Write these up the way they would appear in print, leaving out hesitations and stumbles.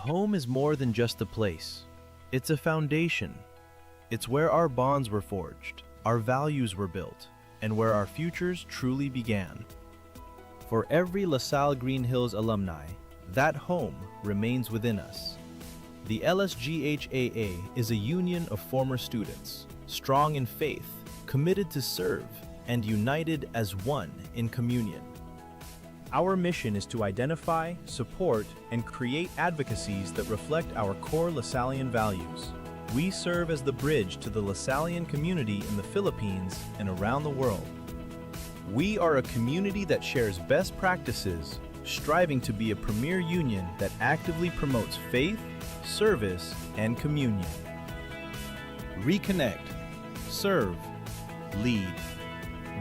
home is more than just a place. It's a foundation. It's where our bonds were forged, our values were built, and where our futures truly began. For every LaSalle Green Hills alumni, that home remains within us. The LSGH AA is a union of former students, strong in faith, committed to serve, and united as one in communion. Our mission is to identify, support, and create advocacies that reflect our core Lasallian values. We serve as the bridge to the Lasallian community in the Philippines and around the world. We are a community that shares best practices, striving to be a premier union that actively promotes faith, service, and communion. Reconnect, serve, lead.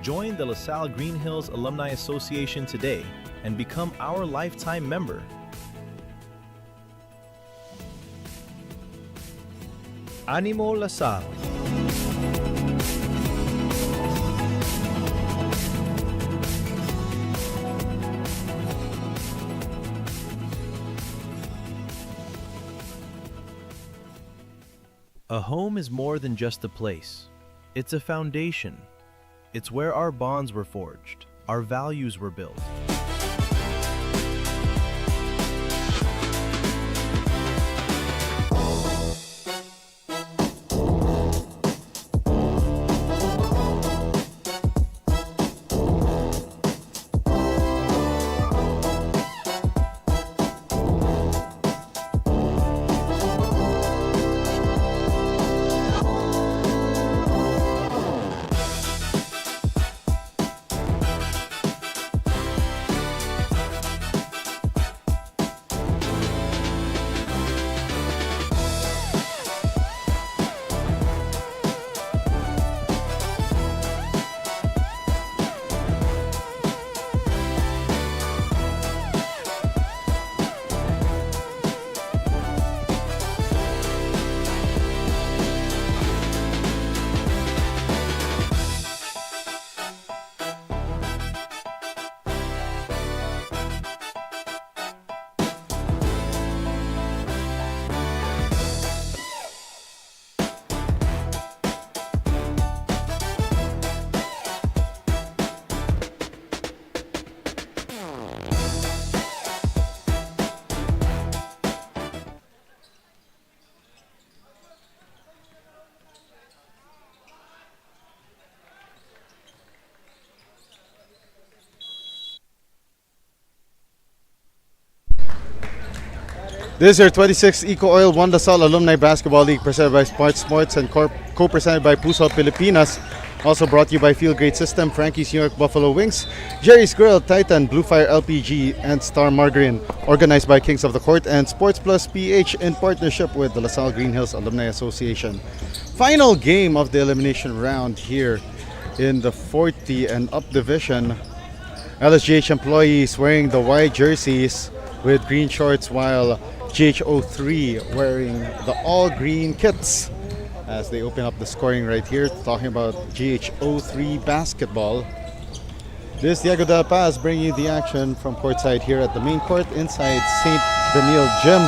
Join the LaSalle Green Hills Alumni Association today and become our lifetime member. Animo LaSalle. A home is more than just a place. It's a foundation. It's where our bonds were forged, our values were built. This is your 26th EcoOil One LaSalle Alumni Basketball League presented by Sports and co-presented by Puso Pilipinas. Also brought to you by Field Grade System, Frankie's New York Buffalo Wings, Jerry's Grill, Titan, Blue Fire LPG, and Star Margarine. Organized by Kings of the Court and Sports Plus PH in partnership with the LaSalle Green Hills Alumni Association. Final game of the elimination round here in the 40 and up division. LSGH employees wearing the white jerseys with green shorts, while GH03 wearing the all green kits as they open up the scoring right here. Talking about GH03 basketball. This is Diego de la Paz bringing you the action from courtside here at the main court inside St. Daniel Gym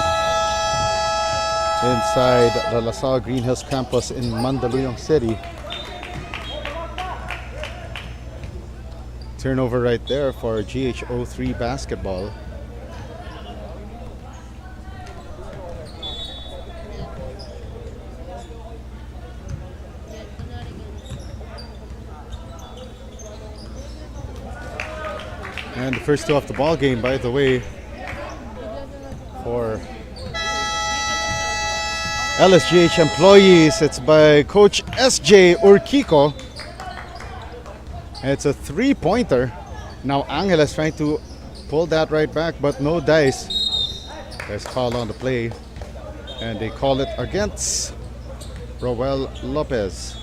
inside the LaSalle Green Hills campus in Mandaluyong City. Turnover right there for GH03 basketball. And the first two off the ball game, by the way, for LSGH employees, it's by Coach SJ Urquico. It's a three-pointer. Now Angeles trying to pull that right back, but no dice. There's call on the play, and they call it against Roel Lopez.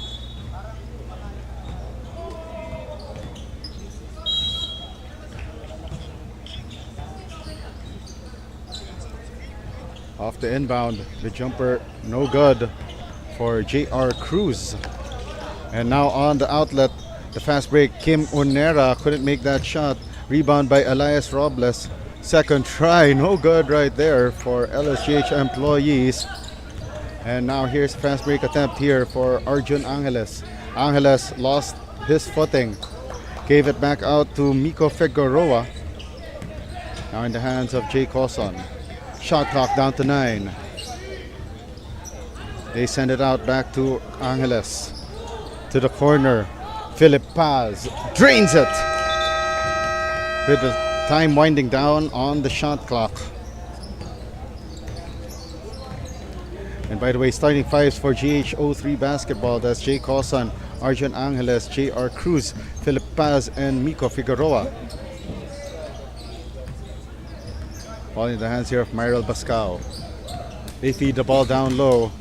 Off the inbound, the jumper no good for J.R. Cruz. And now on the outlet, the fast break, Kim Onera couldn't make that shot. Rebound by Elias Robles. Second try, no good right there for LSGH employees. And now here's a fast break attempt here for Arjun Angeles. Angeles lost his footing, gave it back out to Miko Figueroa. Now in the hands of Jay Coson. Shot clock down to 9. They send it out back to Angeles. To the corner. Philip Paz drains it. With the time winding down on the shot clock. And by the way, starting fives for GH03 basketball, that's Jay Coson, Arjun Angeles, J.R. Cruz, Philip Paz, and Miko Figueroa. Ball in the hands here of Myrel Bascao. They feed the ball down low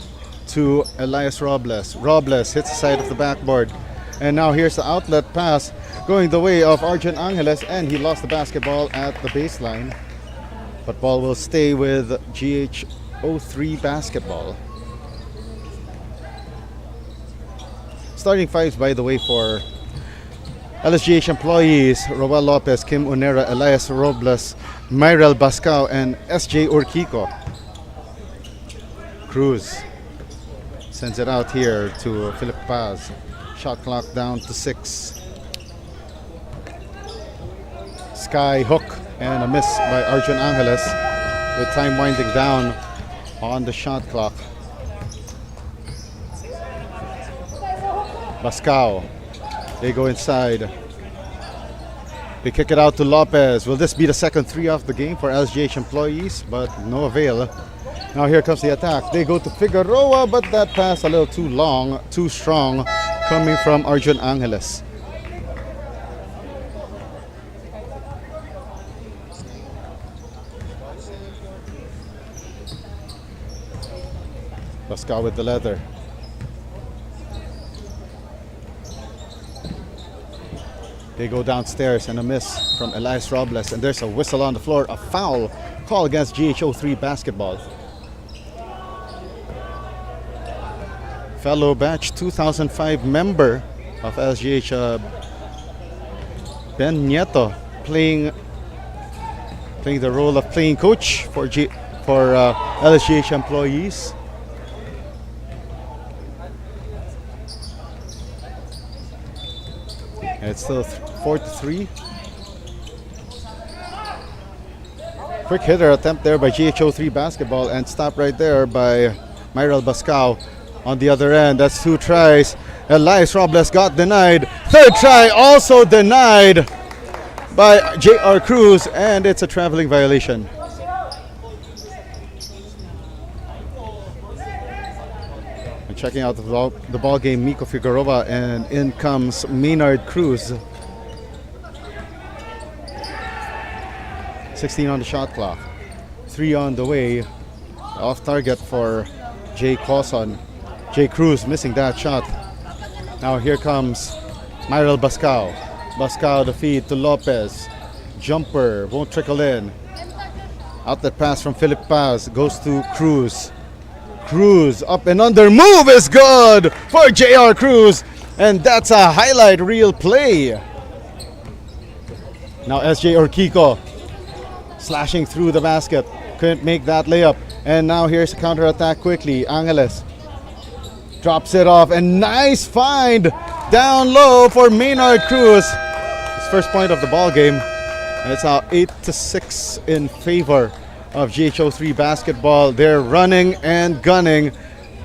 to Elias Robles. Robles hits the side of the backboard. And now here's the outlet pass going the way of Arjun Angeles, and he lost the basketball at the baseline. But ball will stay with GH03 basketball. Starting fives, by the way, for LSGH employees: Roel Lopez, Kim Unera, Elias Robles, Myrel Bascao, and SJ Urquico. Cruz sends it out here to Philip Paz. Shot clock down to 6. Sky hook and a miss by Arjun Angeles with time winding down on the shot clock. Bascao, they go inside. They kick it out to Lopez. Will this be the second three of the game for LSGH employees? But no avail. Now here comes the attack. They go to Figueroa, but that pass a little too long, too strong, coming from Arjun Angeles. Bascao with the leather. They go downstairs and a miss from Elias Robles, and there's a whistle on the floor, a foul call against GH03 basketball. Fellow batch 2005 member of LSGH, Ben Nieto, playing the role of playing coach for LSGH employees. And it's still 4-3. Quick hitter attempt there by GH03 basketball, and stop right there by Myrel Bascao. On the other end, that's 2 tries. Elias Robles got denied. Third try also denied by J.R. Cruz, and it's a traveling violation. And checking out the ball game, Miko Figueroa, and in comes Maynard Cruz. 16 on the shot clock. 3 on the way. Off target for Jay Coson. Jay Cruz missing that shot. Now here comes Myrel Bascao. Bascao the feed to Lopez. Jumper won't trickle in. Outlet pass from Philip Paz goes to Cruz. Cruz up and under. Move is good for J.R. Cruz. And that's a highlight reel play. Now SJ Urquico slashing through the basket. Couldn't make that layup. And now here's a counter attack quickly. Angeles drops it off, and nice find down low for Maynard Cruz. His first point of the ball game. And it's now 8-6 in favor of GH03 basketball. They're running and gunning,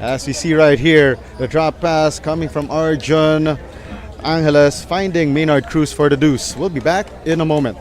as we see right here. The drop pass coming from Arjun Angeles, finding Maynard Cruz for the deuce. We'll be back in a moment.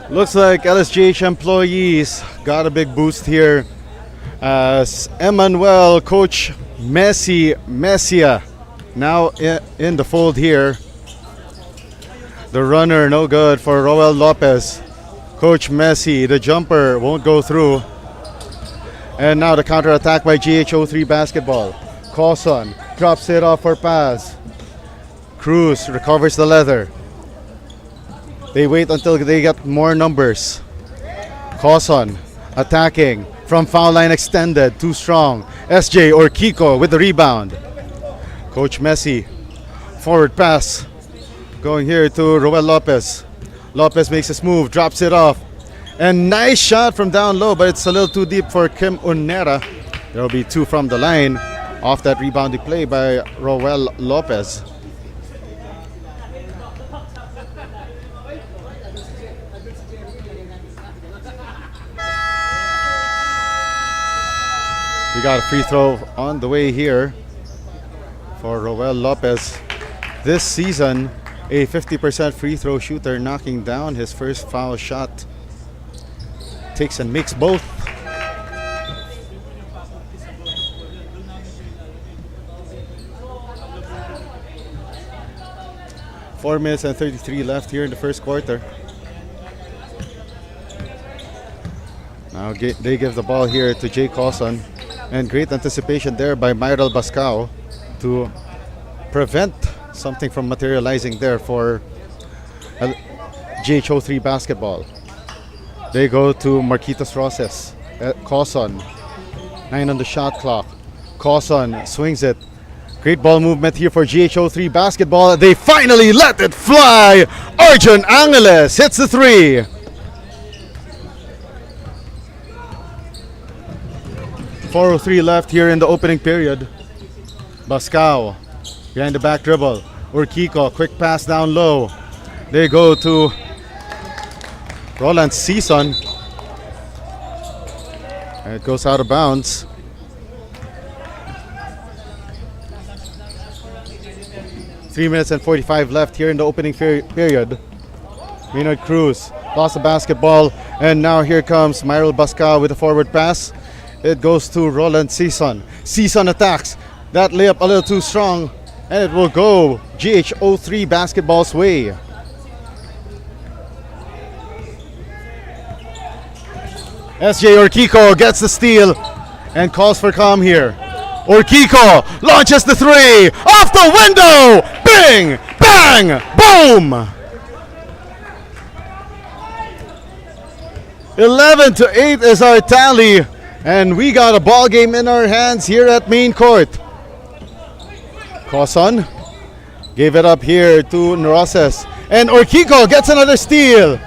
Looks like LSGH employees got a big boost here as Emmanuel, Coach Messia, now in the fold here. The runner, no good for Roel Lopez. Coach Messi, the jumper won't go through. And now the counter attack by GH03 basketball. Cawson drops it off for pass. Cruz recovers the leather. They wait until they get more numbers. Cawson attacking from foul line extended, too strong. SJ or Kiko with the rebound. Coach Messi, forward pass. Going here to Roel Lopez. Lopez makes his move, drops it off. And nice shot from down low, but it's a little too deep for Kim Unera. There will be 2 from the line off that rebounding play by Roel Lopez. We got a free throw on the way here for Roel Lopez. This season, a 50% free throw shooter, knocking down his first foul shot. Takes and makes both. Four minutes and 33 left here in the first quarter. Now they give the ball here to Jay Cawson. And great anticipation there by Myrel Bascao to prevent something from materializing there for GH03 basketball. They go to Marquitos Roses. Cawson, 9 on the shot clock. Cawson swings it. Great ball movement here for GH03 basketball. They finally let it fly. Arjun Angeles hits the 3. .403 left here in the opening period. Bascao behind the back dribble. Urquico, quick pass down low. They go to Roland Season. And it goes out of bounds. Three minutes and 45 left here in the opening period. Maynard Cruz lost the basketball. And now here comes Myrel Bascao with a forward pass. It goes to Roland Season. Season attacks. That layup a little too strong. And it will go GH03 basketball's way. SJ Urquico gets the steal and calls for calm here. Urquico launches the 3 off the window. Bing! Bang! Boom! 11-8 is our tally. And we got a ball game in our hands here at main court. Cawson gave it up here to Roses. And Urquico gets another steal.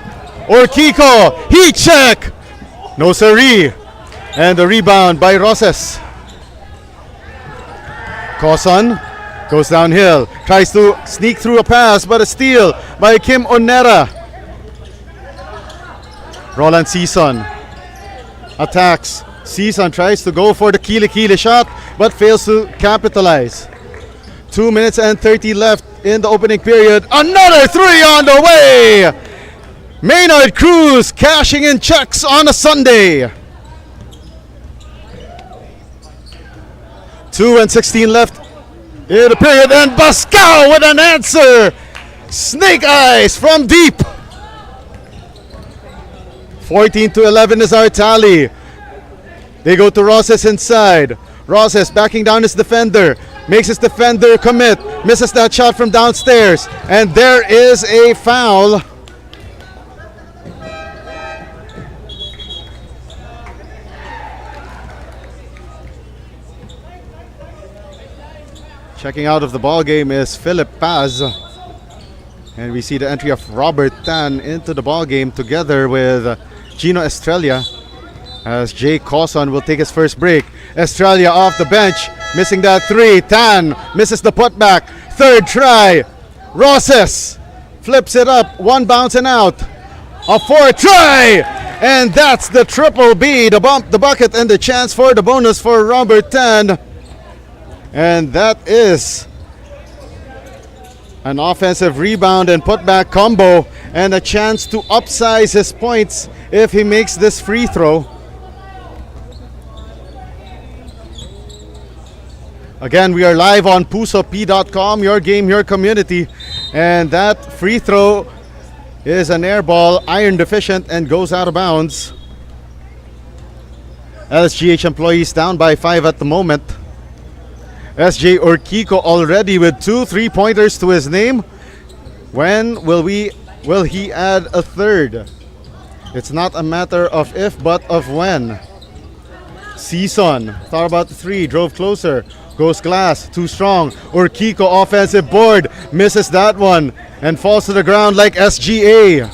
Urquico, heat check. No siree. And the rebound by Roses. Cawson goes downhill. Tries to sneak through a pass, but a steal by Kim Onera. Roland Season attacks. Season tries to go for the Kili shot, but fails to capitalize. 2 minutes and 30 left in the opening period. Another 3 on the way! Maynard Cruz cashing in checks on a Sunday. 2 and 16 left in the period, and Bascao with an answer! Snake eyes from deep! 14-11 is our tally. They go to Roses inside. Roses backing down his defender. Makes his defender commit. Misses that shot from downstairs. And there is a foul. Checking out of the ball game is Philip Paz. And we see the entry of Robert Tan into the ball game together with Gino Estrella. As Jay Cawson will take his first break. Estrella off the bench, missing that 3. Tan misses the putback. Third try. Roses flips it up. 1 bounce and out. A 4th try. And that's the triple B. The bump, the bucket, and the chance for the bonus for Robert Tan. And that is an offensive rebound and putback combo. And a chance to upsize his points if he makes this free throw. Again, we are live on pusop.com, your game, your community. And that free throw is an air ball, iron deficient, and goes out of bounds. LSGH employees down by 5 at the moment. SJ Urquico already with 2 3-pointers to his name. When will he add a third? It's not a matter of if, but of when. Season thought about the 3, drove closer, goes glass, too strong. Urquico offensive board, misses that one, and falls to the ground like SGA.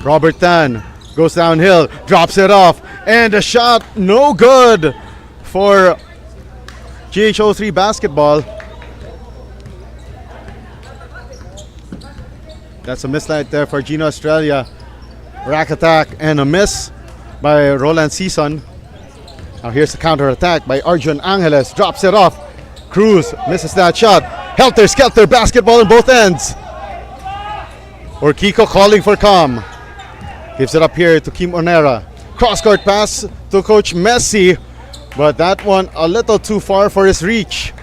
Robert Tan goes downhill, drops it off, and a shot no good for GH03 basketball. That's a mislight there for Gino Australia. Rack attack and a miss by Roland Season. Now here's the counter attack by Arjun Angeles. Drops it off. Cruz misses that shot. Helter skelter basketball on both ends. Urquico calling for calm. Gives it up here to Kim Onera. Cross-court pass to Coach Messi. But that one a little too far for his reach.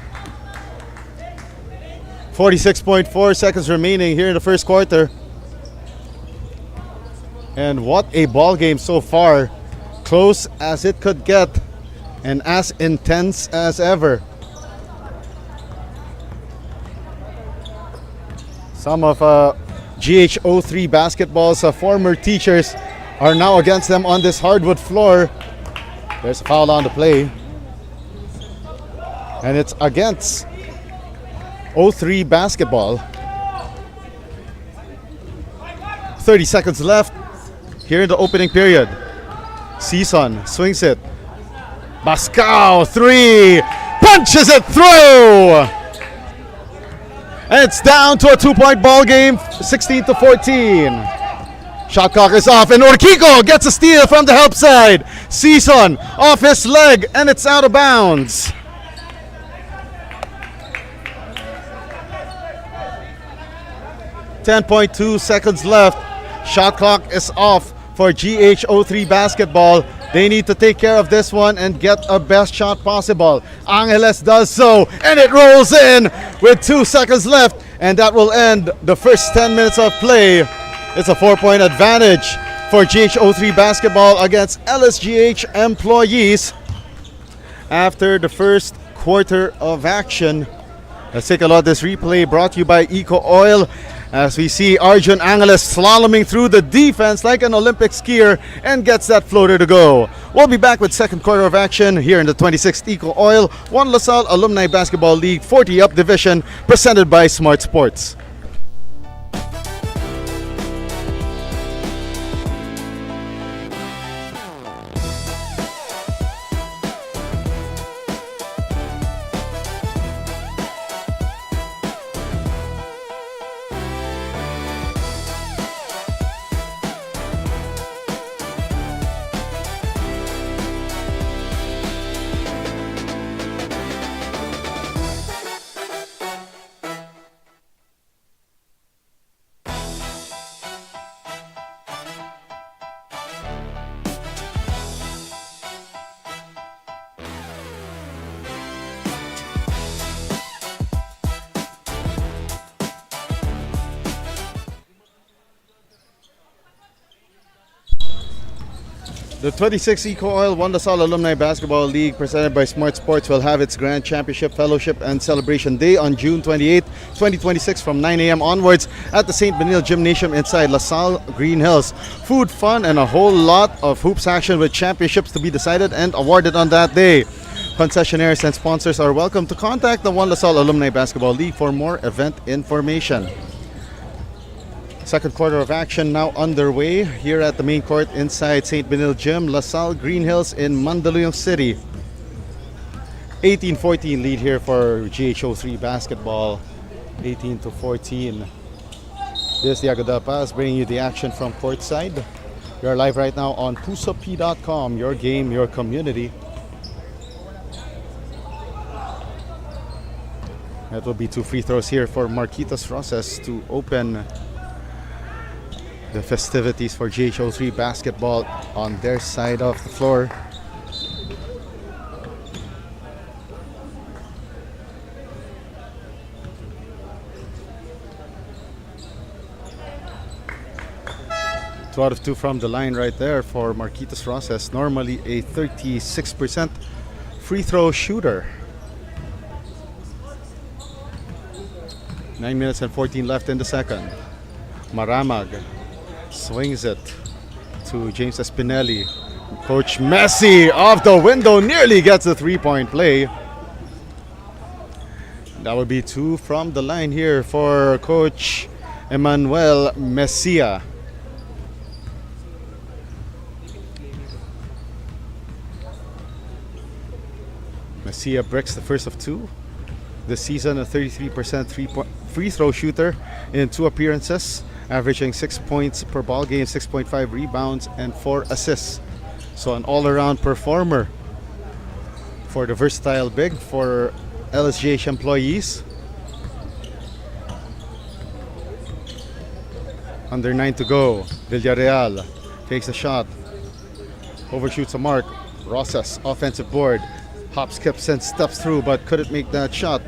46.4 seconds remaining here in the first quarter. And what a ball game so far. Close as it could get and as intense as ever. Some of GH03 basketball's former teachers are now against them on this hardwood floor. There's a foul on the play. And it's against 03 basketball. 30 seconds left here in the opening period. Season swings it. Bascao 3, punches it through, and it's down to a 2-point ball game, 16-14. Shot clock is off, and Urquico gets a steal from the help side. Season off his leg, and it's out of bounds. .2 seconds left. Shot clock is off for GH03 basketball. They need to take care of this one and get a best shot possible. Angeles does so, and it rolls in with 2 seconds left, and that will end the first 10 minutes of play. It's a 4-point advantage for GH03 basketball against LSGH employees after the first quarter of action. Let's take a look at this replay brought to you by EcoOil. As we see Arjun Angeles slaloming through the defense like an Olympic skier and gets that floater to go. We'll be back with second quarter of action here in the 26th EcoOil One LaSalle Alumni Basketball League 40 Up Division presented by Smart Sports. The 26th EcoOil One LaSalle Alumni Basketball League presented by Smart Sports will have its Grand Championship, Fellowship, and Celebration Day on June 28, 2026 from 9 a.m. onwards at the St. Benil Gymnasium inside LaSalle Green Hills. Food, fun, and a whole lot of hoops action with championships to be decided and awarded on that day. Concessionaires and sponsors are welcome to contact the One LaSalle Alumni Basketball League for more event information. Second quarter of action now underway here at the main court inside St. Benil Gym, LaSalle Green Hills in Mandaluyong City. 18-14 lead here for GH03 basketball. 18-14. This is Diago Del Paz bringing you the action from courtside. We are live right now on pusop.com, your game, your community. That will be 2 free throws here for Marquitos Rosas to open the festivities for GH03 basketball on their side of the floor. 2 out of 2 from the line right there for Marquitos Rosas, normally a 36% free throw shooter. 9 minutes and 14 left in the second. Maramag swings it to James Espinelli. Coach Messi off the window, nearly gets a 3-point play. That would be 2 from the line here for Coach Emmanuel Messia. Messia breaks the first of 2. This season, a 33% free throw shooter in 2 appearances, averaging 6 points per ball game, 6.5 rebounds, and 4 assists. So an all-around performer for the versatile big for LSGH employees. Under 9 to go. Villarreal takes a shot, overshoots a mark. Rosas offensive board, hop, skips, and steps through, but couldn't make that shot.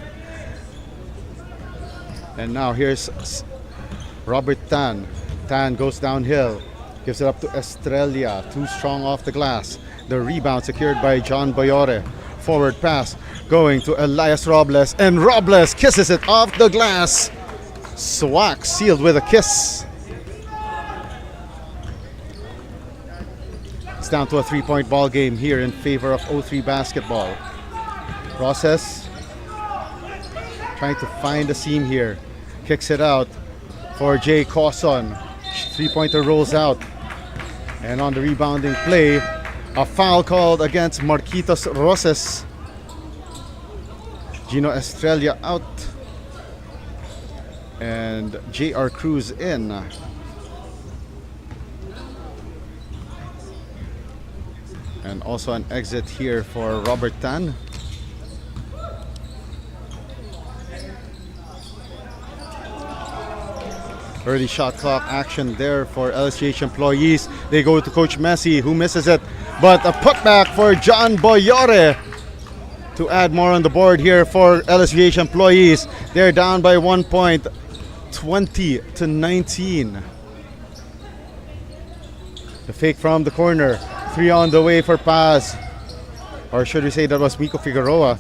And now here's Robert Tan. Tan goes downhill, gives it up to Estrella, too strong off the glass. The rebound secured by John Boyore. Forward pass going to Elias Robles, and Robles kisses it off the glass. Swak sealed with a kiss. It's down to a 3-point ball game here in favor of O3 basketball. Rosas trying to find a seam here. Kicks it out for Jay Cawson. 3-pointer rolls out. And on the rebounding play, a foul called against Marquitos Rosas. Gino Estrella out. And J.R. Cruz in. And also an exit here for Robert Tan. Early shot clock action there for LSGH employees. They go to Coach Messi, who misses it. But a putback for John Boyore to add more on the board here for LSGH employees. They're down by 1 point, 20-19. The fake from the corner. 3 on the way for Paz. Or should we say that was Miko Figueroa.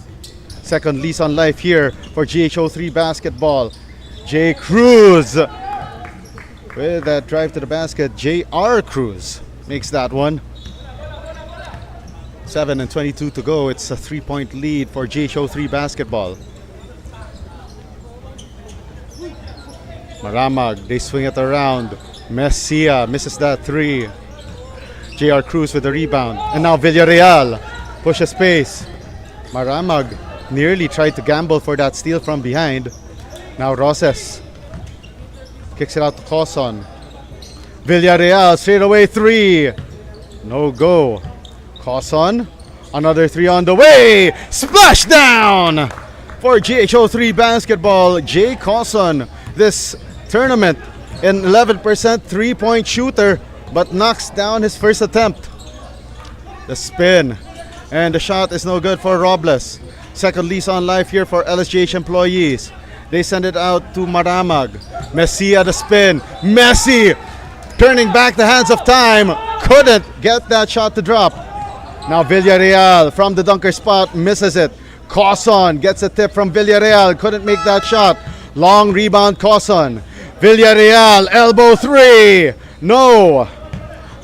Second lease on life here for GHO3 basketball. Jay Cruz. With that drive to the basket, J.R. Cruz makes that one. 7:22 to go. It's a 3-point lead for GHO3 basketball. Maramag, they swing it around. Messia misses that 3. J.R. Cruz with the rebound. And now Villarreal pushes pace. Maramag nearly tried to gamble for that steal from behind. Now Rosas kicks it out to Cawson. Villarreal straight away 3. No go. Cawson, another 3 on the way. Splash down for GHO3 basketball. Jay Cawson, this tournament, an 11% 3-point shooter, but knocks down his first attempt. The spin, and the shot is no good for Robles. Second lease on life here for LSGH employees. They send it out to Maramag. Messia the spin. Messi turning back the hands of time. Couldn't get that shot to drop. Now Villarreal from the dunker spot misses it. Cawson gets a tip from Villarreal. Couldn't make that shot. Long rebound Cawson. Villarreal elbow 3. No.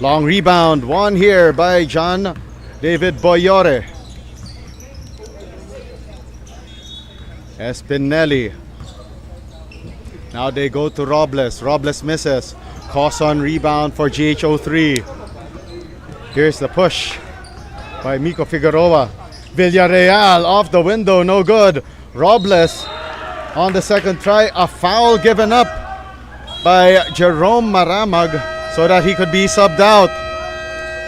Long rebound won here by John David Boyore. Espinelli. Now they go to Robles. Robles misses. Cawson rebound for GHO3. Here's the push by Miko Figueroa. Villarreal off the window, no good. Robles on the second try. A foul given up by Jerome Maramag so that he could be subbed out.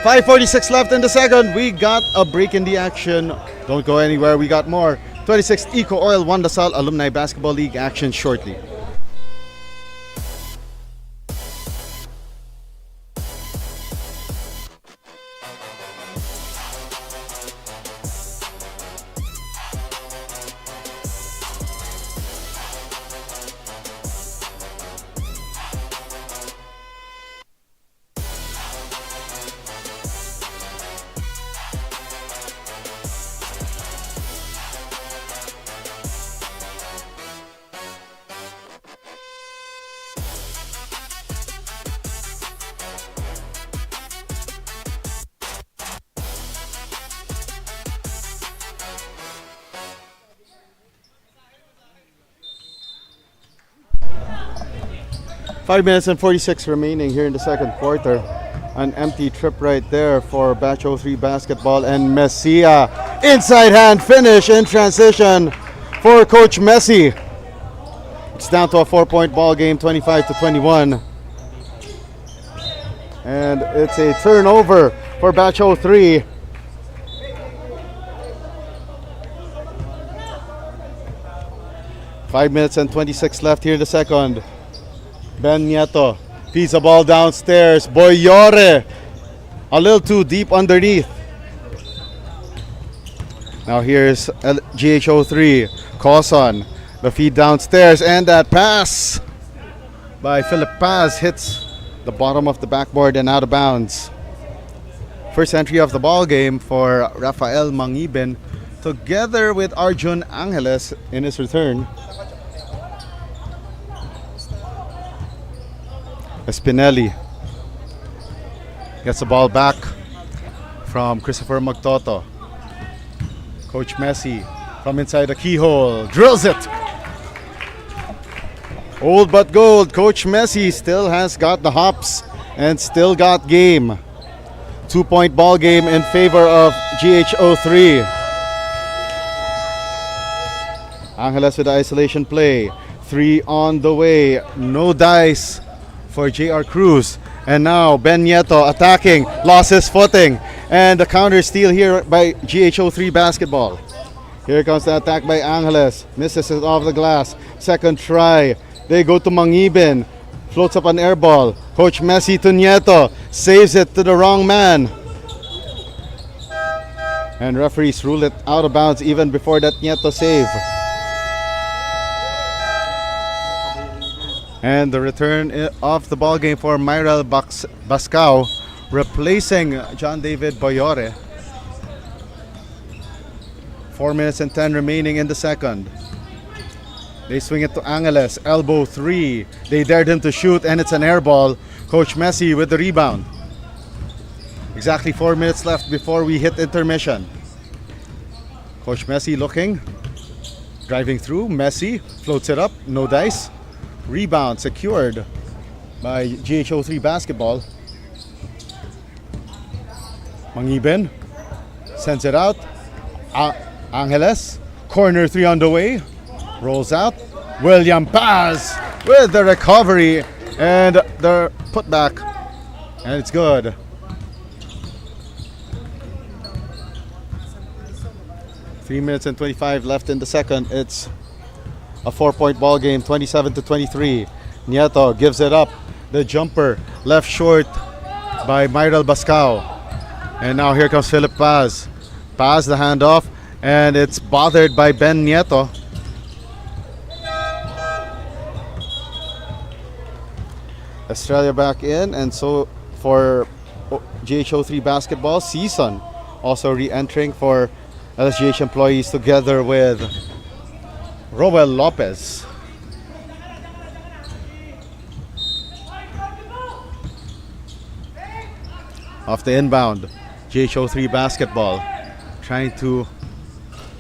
5:46 left in the second. We got a break in the action. Don't go anywhere. We got more. 26th EcoOil won the Salle Alumni Basketball League action shortly. 5 minutes and 46 remaining here in the second quarter. An empty trip right there for Batch 03 basketball, and Messia inside hand finish in transition for Coach Messi. It's down to a 4-point ball game, 25-21. And it's a turnover for Batch 03. Five minutes and 26 left here in the second. Ben Nieto feeds the ball downstairs. Boyore a little too deep underneath. Now here's LSGH 03. Coson, the feed downstairs, and that pass by Philip Paz hits the bottom of the backboard and out of bounds. First entry of the ball game for Rafael Mangibin, together with Arjun Angeles in his return. Spinelli gets the ball back from Christopher Magtoto. Coach Messi from inside the keyhole drills it. Old but gold. Coach Messi still has got the hops and still got game. 2-point ball game in favor of GH03. Angeles with the isolation play. 3 on the way. No dice for JR Cruz. And now Ben Nieto attacking, lost his footing, and the counter steal here by GH03 basketball. Here comes the attack by Angeles, misses it off the glass. Second try, they go to Mangibin, floats up an air ball. Coach Messi to Nieto, saves it to the wrong man. And referees rule it out of bounds even before that Nieto save. And the return of the ball game for Myrel Bascao, replacing John David Boyore. 4 minutes and 10 remaining in the second. They swing it to Angeles, elbow 3. They dared him to shoot, and it's an air ball. Coach Messi with the rebound. Exactly 4 minutes left before we hit intermission. Coach Messi looking, driving through. Messi floats it up, no dice. Rebound secured by GH03 basketball. Mangibin sends it out. Angeles, corner 3 on the way. Rolls out. William Paz with the recovery and the putback. And it's good. Three minutes and 25 left in the second. It's a 4-point ball game, 27-23. Nieto gives it up. The jumper left short by Myrel Bascao. And now here comes Philip Paz. Paz the handoff, and it's bothered by Ben Nieto. Australia back in, and so for GH03 basketball, Season also re-entering for LSGH employees together with Roel Lopez. Off the inbound, GH03 basketball trying to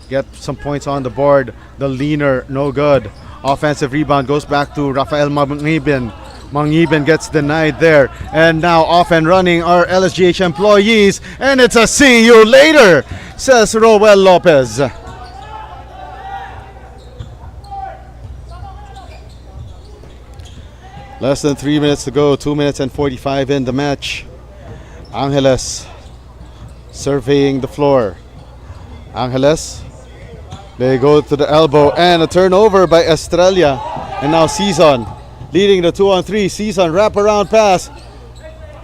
get some points on the board. The leaner, no good. Offensive rebound goes back to Rafael Mangibin. Mangibin gets denied there. And now off and running are LSGH employees. And it's a see you later, says Roel Lopez. Less than 3 minutes to go, 2 minutes and 45 in the match. Angeles surveying the floor. Angeles, they go to the elbow, and a turnover by Estrella. And now Season leading the 2-on-3. Season wraparound pass.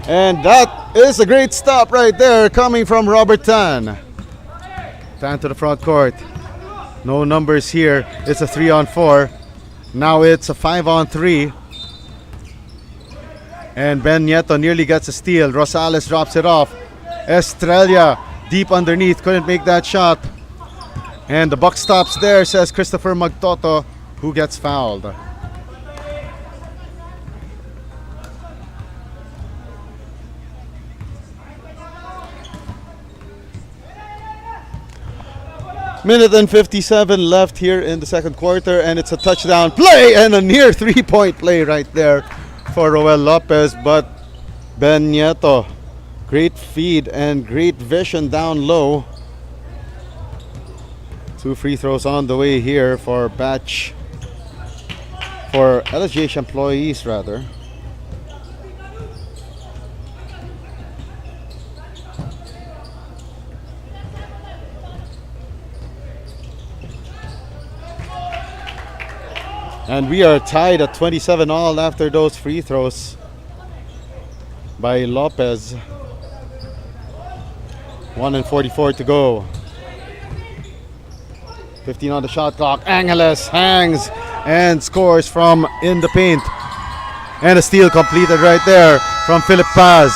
And that is a great stop right there coming from Robert Tan. Tan to the front court. No numbers here. It's a 3-on-4. Now it's a 5-on-3. And Ben Nieto nearly gets a steal. Rosales drops it off. Estrella deep underneath, couldn't make that shot. And the buck stops there, says Christopher Magtoto, who gets fouled. Minute and 57 left here in the second quarter, and it's a touchdown play and a near 3-point play right there for Roel Lopez, but Ben Nieto, great feed and great vision down low. 2 free throws on the way here for LSGH employees rather. And we are tied at 27 all after those free throws by Lopez. 1:44 to go. 15 on the shot clock. Angeles hangs and scores from in the paint. And a steal completed right there from Philip Paz.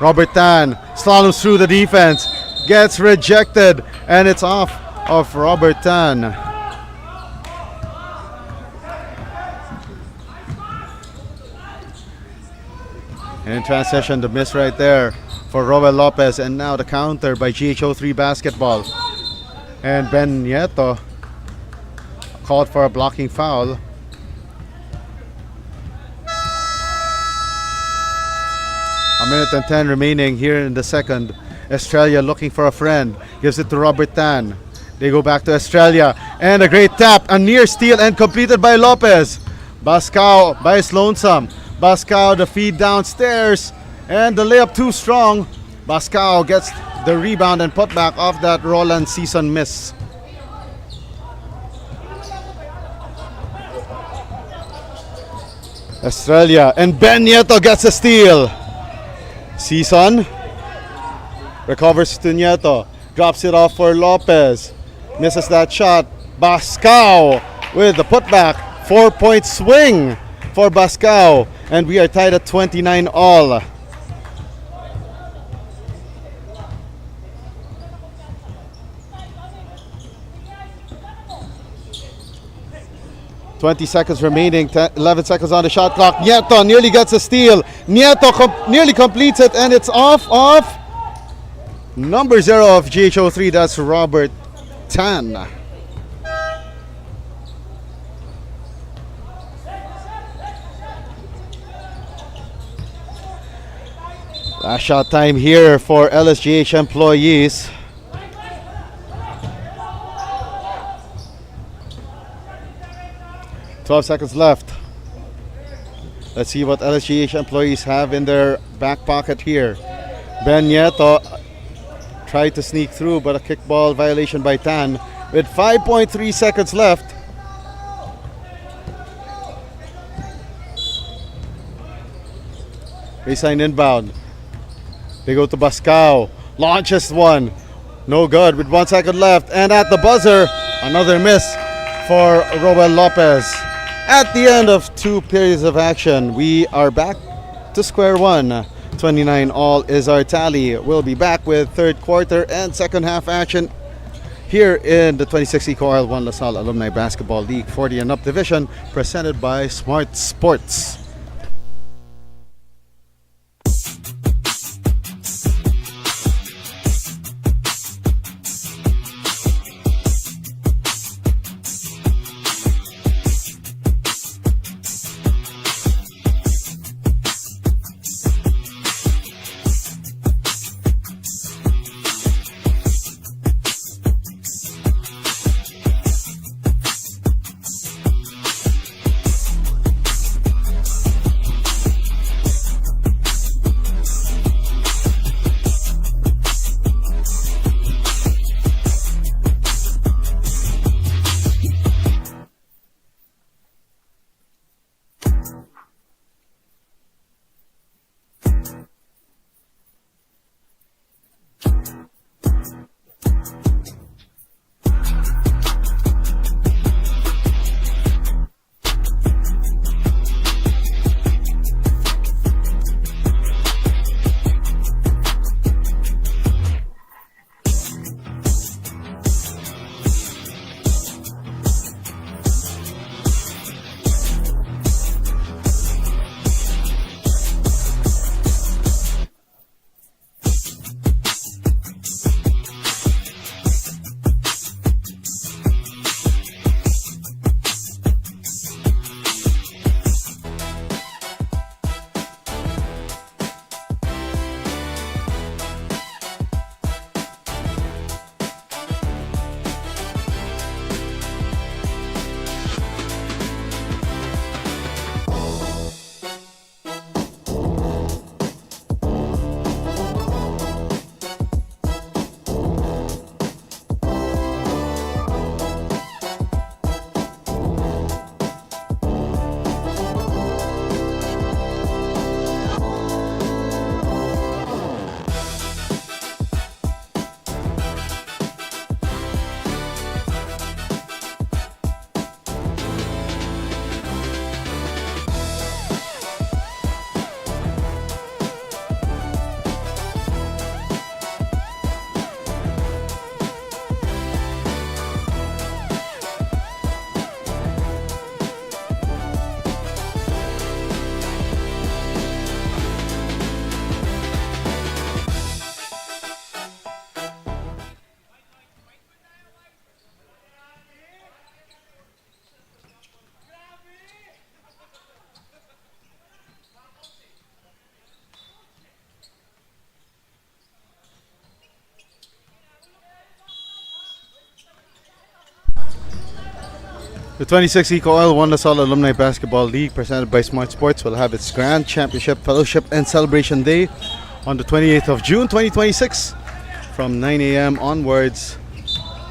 Robert Tan slaloms through the defense. Gets rejected. And it's off of Robert Tan. In transition, the miss right there for Roel Lopez. And now the counter by GHO3 basketball. And Ben Nieto called for a blocking foul. A minute and 10 remaining here in the second. Estrella looking for a friend. Gives it to Robert Tan. They go back to Estrella. And a great tap. A near steal and completed by Lopez. Bascao by his lonesome. Bascao the feed downstairs. And the layup too strong. Bascao gets the rebound and put back off that Roland Season miss. Estrella and Ben Nieto gets a steal. Season recovers to Nieto, drops it off for Lopez, misses that shot. Bascao with the putback, 4-point swing for Bascao, and we are tied at 29 all. 20 seconds remaining, 11 seconds on the shot clock. Nieto nearly gets a steal. Nieto nearly completes it, and it's off number 0 of GHO3. That's Robert Tan. Last shot time here for LSGH employees. $12 seconds left. Let's see what LSGH employees have in their back pocket here. Ben Nieto tried to sneak through, but a kickball violation by Tan. With 5.3 seconds left. Baseline inbound. They go to Bascao. Launches one. No good with 1 second left. And at the buzzer, another miss for Roel Lopez. At the end of 2 periods of action, we are back to square one. 29 all is our tally. We'll be back with third quarter and second half action here in the 26 EcoOil 1 LaSalle Alumni Basketball League 40 and Up Division, presented by Smart Sports. The 26 EcoOil won the Salle Alumni Basketball League presented by Smart Sports will have its Grand Championship, Fellowship, and Celebration Day on the 28th of June 2026 from 9 a.m. onwards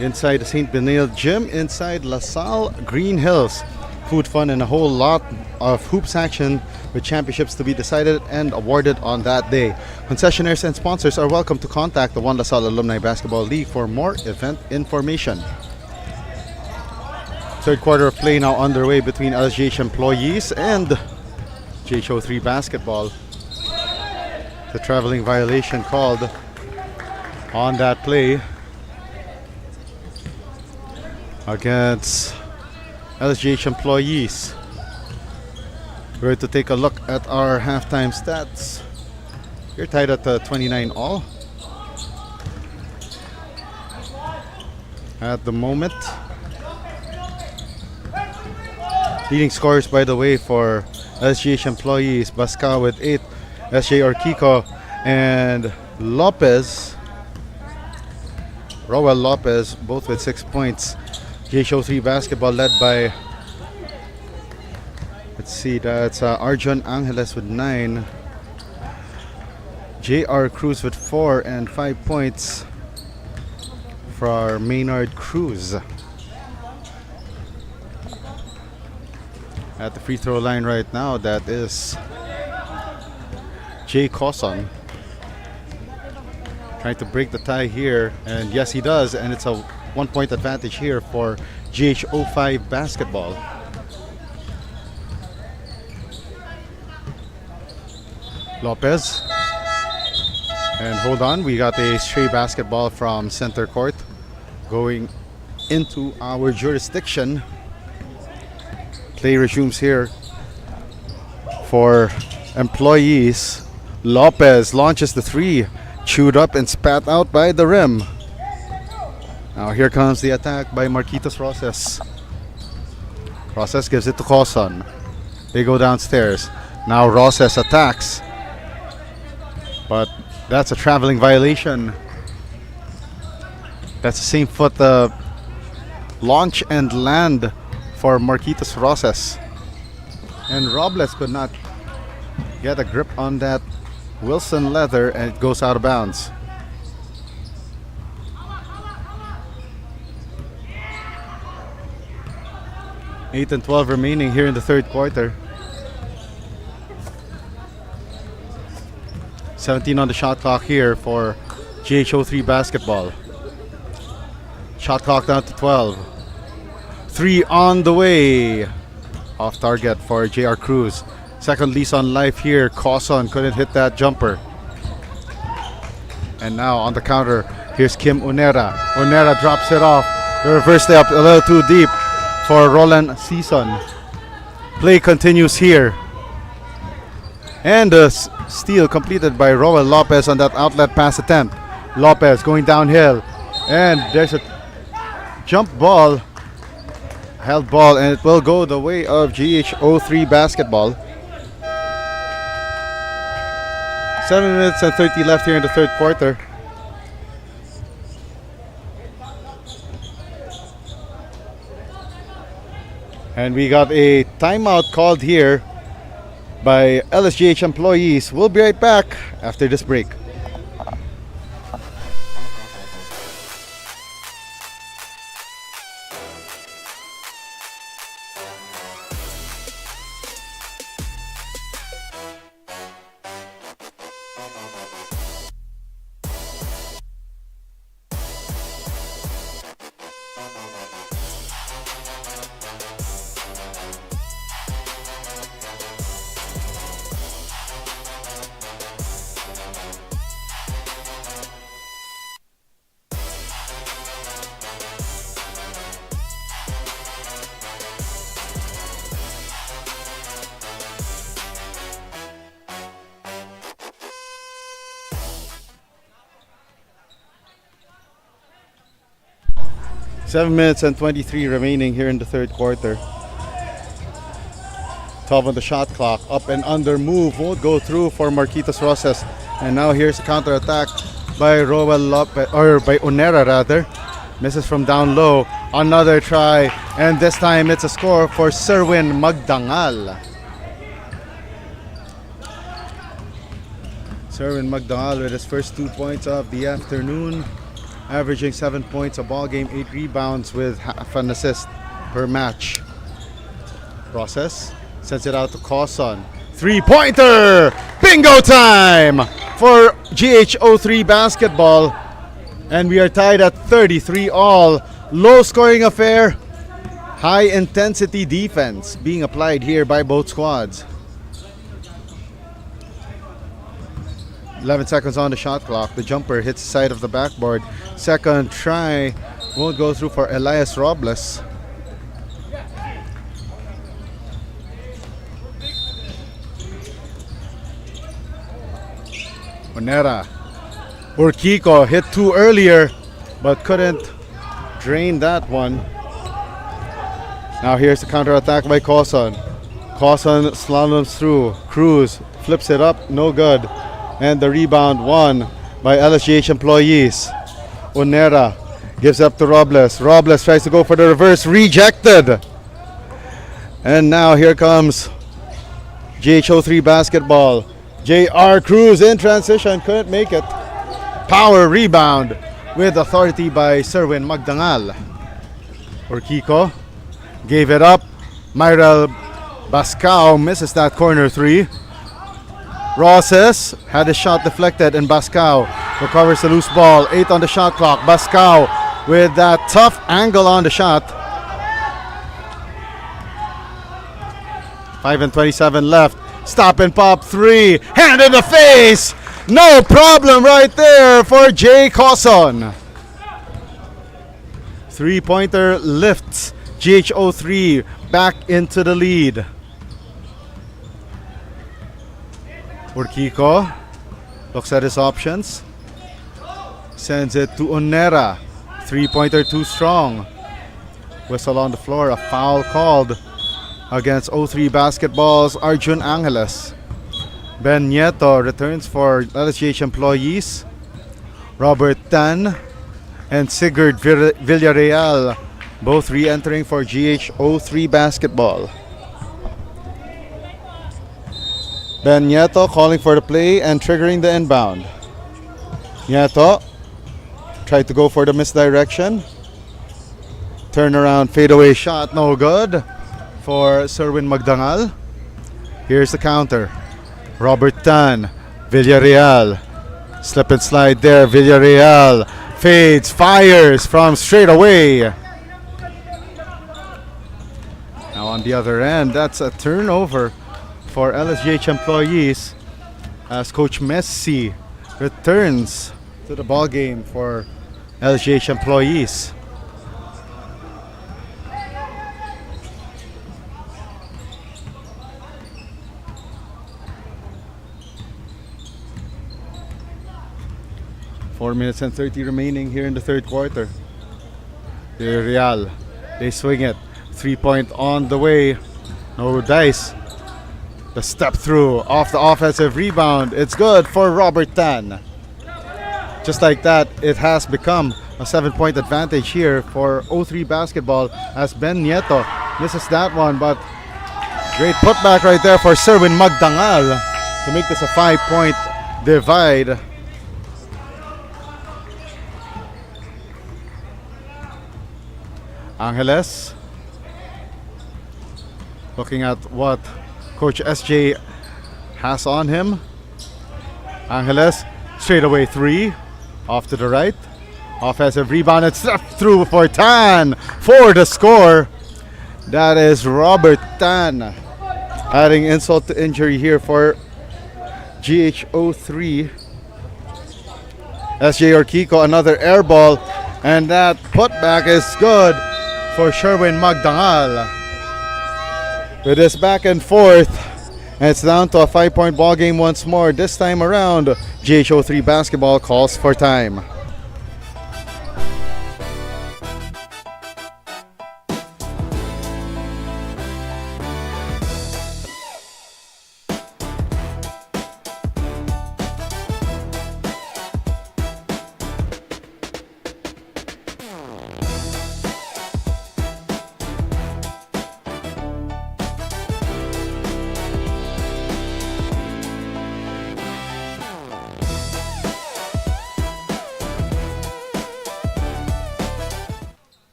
inside the St. Benil Gym inside LaSalle Green Hills. Food, fun, and a whole lot of hoops action with championships to be decided and awarded on that day. Concessionaires and sponsors are welcome to contact the One LaSalle Alumni Basketball League for more event information. Third quarter of play now underway between LSGH employees and GH03 basketball. The traveling violation called on that play against LSGH employees. We're going to take a look at our halftime stats. We're tied at 29 all at the moment. Leading scorers, by the way, for LSGH employees, Basca with 8, SJ Orquico and Lopez, Roel Lopez, both with 6 points. GH03 basketball led by, let's see, that's Arjun Angeles with 9, JR Cruz with 4 and 5 points for Maynard Cruz. At the free throw line right now, that is Jay Coson trying to break the tie here, and yes, he does, and it's a 1-point advantage here for GH05 basketball. Lopez, and hold on, we got a stray basketball from center court going into our jurisdiction. Play resumes here for employees. Lopez launches the three, chewed up and spat out by the rim. Now here comes the attack by Marquitos Roses. Roses gives it to Coson. They go downstairs. Now Roses attacks, but that's a traveling violation. That's the same foot launch and land for Marquitos Roses. And Robles could not get a grip on that Wilson leather, and it goes out of bounds. Eight and 12 remaining here in the third quarter. 17 on the shot clock here for GH03 basketball. Shot clock down to 12. 3 on the way. Off target for JR Cruz. Second lease on life here. Coson couldn't hit that jumper. And now on the counter, here's Kim Unera. Unera drops it off. The reverse layup a little too deep for Roland Season. Play continues here. And the steal completed by Roel Lopez on that outlet pass attempt. Lopez going downhill. And there's a jump ball. Held ball, and it will go the way of GH03 basketball. 7 minutes and 30 left here in the third quarter. And we got a timeout called here by LSGH employees. We'll be right back after this break. Seven minutes and 23 remaining here in the third quarter. 12 on the shot clock. Up and under move won't go through for Marquitos Roses. And now here's a counter attack by Roel Lopez, or by Unera rather. Misses from down low. Another try And this time it's a score for Serwin Magdangal. Serwin Magdangal with his first 2 points of the afternoon, averaging 7 points a ball game, 8 rebounds with half an assist per match. Process sends it out to Cawson. 3-pointer! Bingo time for GH03 basketball. And we are tied at 33 all. Low scoring affair. High intensity defense being applied here by both squads. 11 seconds on the shot clock. The jumper hits the side of the backboard. Second try won't go through for Elias Robles. Onera. Urquico hit 2 earlier, but couldn't drain that one. Now here's the counter attack by Cawson. Cawson slaloms through. Cruz flips it up, no good. And the rebound won by LSGH employees. Onera gives up to Robles. Robles tries to go for the reverse, rejected. And now here comes GH03 basketball. J.R. Cruz in transition, couldn't make it. Power rebound with authority by Serwin Magdangal. Urquico gave it up. Myrel Bascao misses that corner 3. Rosses had his shot deflected and Bascao recovers the loose ball. 8 on the shot clock. Bascao with that tough angle on the shot. 5:27 left. Stop and pop 3. Hand in the face. No problem right there for Jay Cawson. 3-pointer lifts GH03 back into the lead. Urquico looks at his options. Sends it to Onera. 3-pointer too strong. Whistle on the floor. A foul called against 03 Basketball's Arjun Angeles. Ben Nieto returns for LSGH employees. Robert Tan and Sigurd Villarreal both re-entering for GH03 basketball. Ben Nieto calling for the play and triggering the inbound. Nieto tried to go for the misdirection. Turnaround fadeaway shot, no good for Serwin Magdangal. Here's the counter. Robert Tan, Villarreal. Slip and slide there. Villarreal fades, fires from straight away. Now on the other end, that's a turnover for LSGH employees as Coach Messi returns to the ball game for LSGH employees. Four minutes and 30 remaining here in the third quarter. Real, they swing it. 3-point on the way. No dice. The step through off the offensive rebound. It's good for Robert Tan. Just like that, it has become a 7-point advantage here for 03 basketball as Ben Nieto misses that one, but great putback right there for Serwin Magdangal to make this a 5-point divide. Angeles looking at what Coach SJ has on him. Angeles straight away 3 off to the right. Offensive rebound and step through for Tan for the score. That is Robert Tan adding insult to injury here for GH03. SJ Urquico another air ball, and that putback is good for Serwin Magdangal. With this back and forth, and it's down to a 5-point ball game once more. This time around, GH03 basketball calls for time.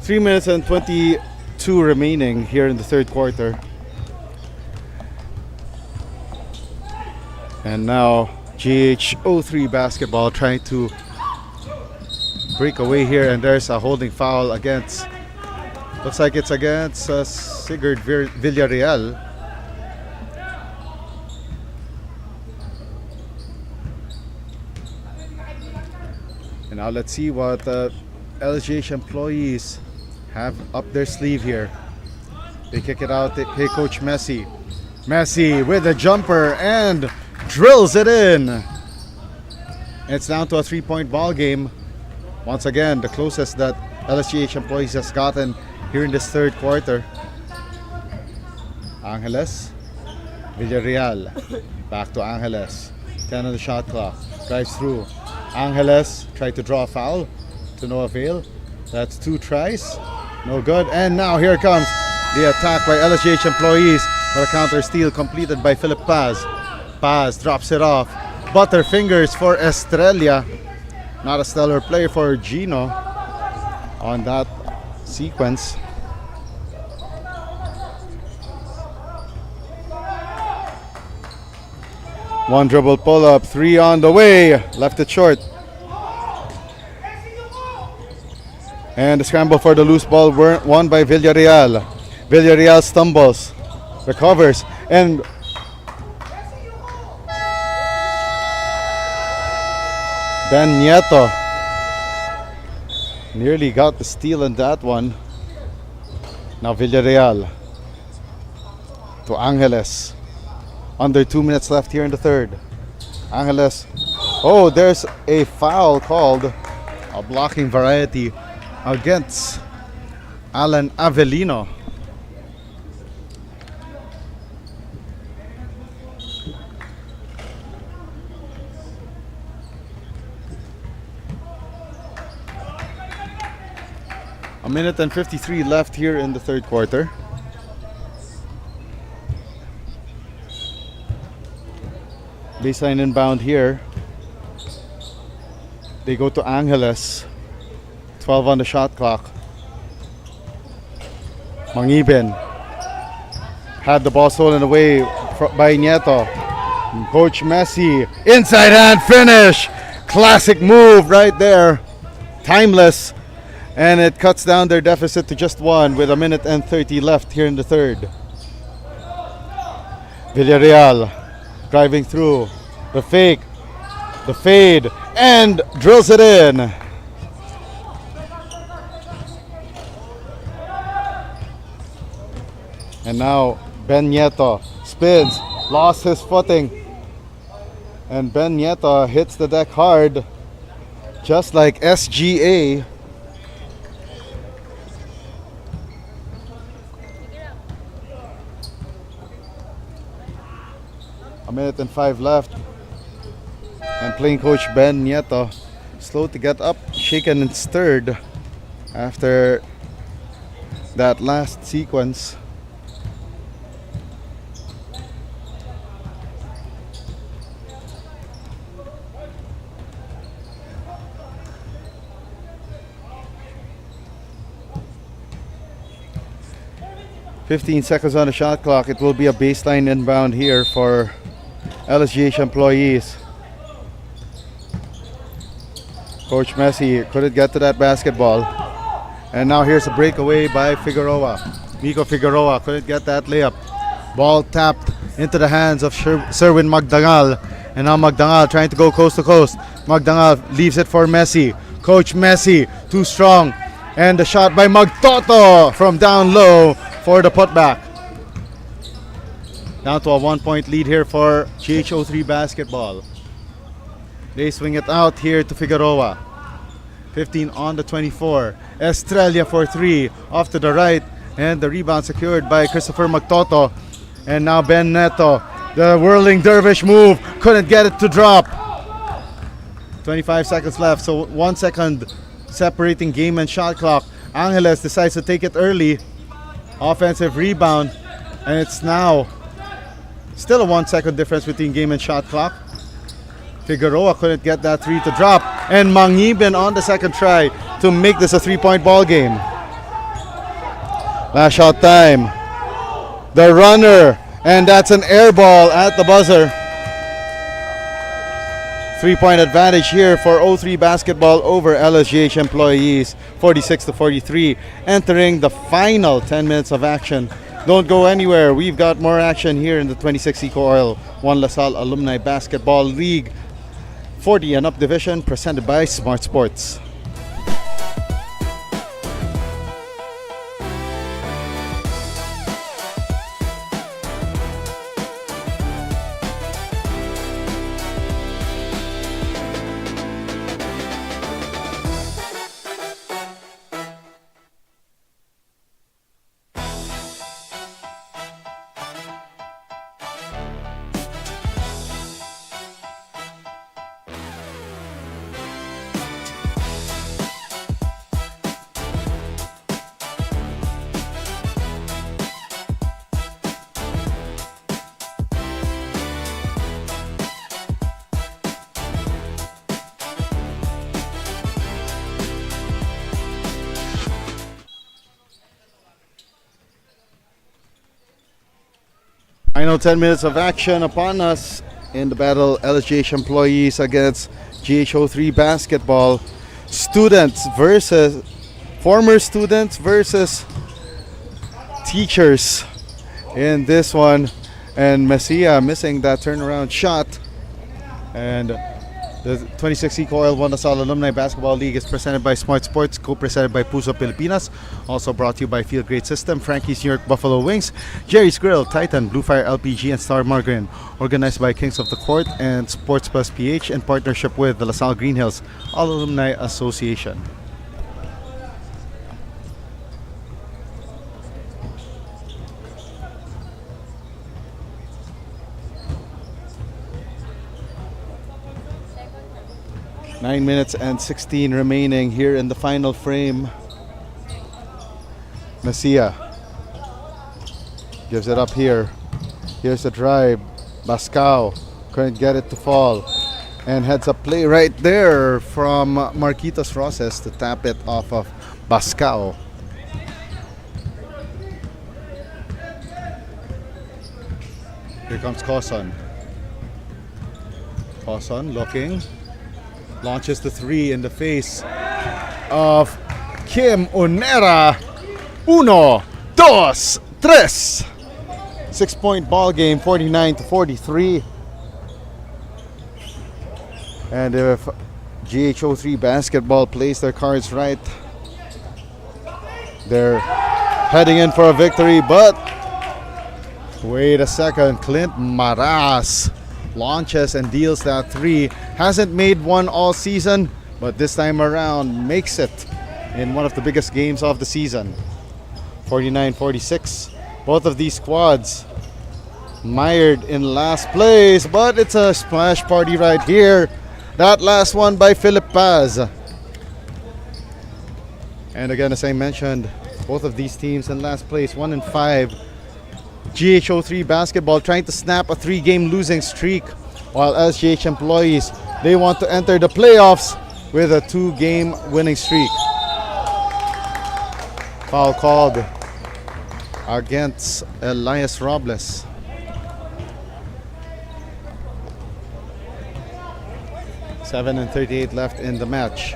3 minutes and 22 remaining here in the third quarter. And now GH03 basketball trying to break away here, and there's a holding foul against, looks like it's against Sigurd Villarreal. And now let's see what LSGH employees have up their sleeve here. They kick it out. Hey, Coach Messi. Messi with a jumper and drills it in. It's down to a 3-point ball game. Once again, the closest that LSGH employees has gotten here in this third quarter. Angeles, Villarreal, back to Angeles. 10 on the shot clock. Drives through. Angeles tried to draw a foul to no avail. That's 2 tries. No good. And now here comes the attack by LSGH employees. For a counter steal completed by Philip Paz. Paz drops it off. Butterfingers for Estrella. Not a stellar play for Gino on that sequence. One dribble pull up, 3 on the way, left it short. And the scramble for the loose ball won by Villarreal. Villarreal stumbles, recovers, and Ben Nieto nearly got the steal in that one. Now Villarreal to Angeles. Under 2 minutes left here in the third. Angeles. Oh, there's a foul called, a blocking variety against Alan Avellino. A minute and 53 left here in the third quarter. Baseline inbound here. They go to Angeles. 12 on the shot clock. Mangibin had the ball stolen away by Nieto. Coach Messi, inside hand finish. Classic move right there. Timeless. And it cuts down their deficit to just 1 with a minute and 30 left here in the third. Villarreal driving through, the fake, the fade, and drills it in. And now Ben Nieto spins, lost his footing. And Ben Nieto hits the deck hard, just like SGA. A minute and 5 left. And playing coach Ben Nieto slow to get up, shaken and stirred after that last sequence. "15 seconds on the shot clock. It will be a baseline inbound here for LSGH employees. Coach Messi couldn't get to that basketball. And now here's a breakaway by Figueroa. Miko Figueroa couldn't get that layup. Ball tapped into the hands of Sherwin Magdangal. And now Magdangal trying to go coast to coast. Magdangal leaves it for Messi. Coach Messi, too strong. And the shot by Magtoto from down low for the putback. Down to a 1-point lead here for GH03 basketball. They swing it out here to Figueroa. 15 on the 24. Estrella for 3 off to the right. And the rebound secured by Christopher Magtoto. And now Ben Nieto. The whirling dervish move. Couldn't get it to drop. 25 seconds left. So 1 second separating game and shot clock. Angeles decides to take it early. Offensive rebound. And it's now still a 1 second difference between game and shot clock. Figueroa couldn't get that 3 to drop. And Mangibin on the second try to make this a 3-point ball game. Last shot time. The runner, and that's an air ball at the buzzer. 3-point advantage here for O3 basketball over LSGH employees, 46-43, entering the final 10 minutes of action. Don't go anywhere. We've got more action here in the 26 EcoOil 1 LaSalle Alumni Basketball League 40 and up division, presented by Smart Sports. Final 10 minutes of action upon us in the battle. LSGH employees against GHO3 basketball. Former students versus teachers in this one. And Messia missing that turnaround shot. And the 26 EcoOil 1 LaSalle Alumni Basketball League is presented by Smart Sports, co-presented by Puso Pilipinas, also brought to you by Feel Great System, Frankie's New York Buffalo Wings, Jerry's Grill, Titan, Blue Fire LPG, and Star Margarine. Organized by Kings of the Court and Sports Plus PH in partnership with the LaSalle Green Hills All Alumni Association. Nine minutes and 16 remaining here in the final frame. Messia gives it up here. Here's the drive. Bascao couldn't get it to fall. And heads up play right there from Marquitos Roses to tap it off of Bascao. Here comes Coson. Coson looking. Launches the three in the face of Kim Unera. 1, 2, 3. 6-point ball game, 49-43. And if GHO3 basketball plays their cards right, they're heading in for a victory. But wait a second, Clint Maras launches and deals that three. Hasn't made one all season, but this time around makes it in one of the biggest games of the season. 49-46. Both of these squads mired in last place, but it's a splash party right here. That last one by Philip Paz. And again, as I mentioned, both of these teams in last place, 1 and 5. GHO3 basketball trying to snap a 3-game losing streak, while LSGH employees, they want to enter the playoffs with a 2-game winning streak. Foul called against Elias Robles. Seven and 38 left in the match.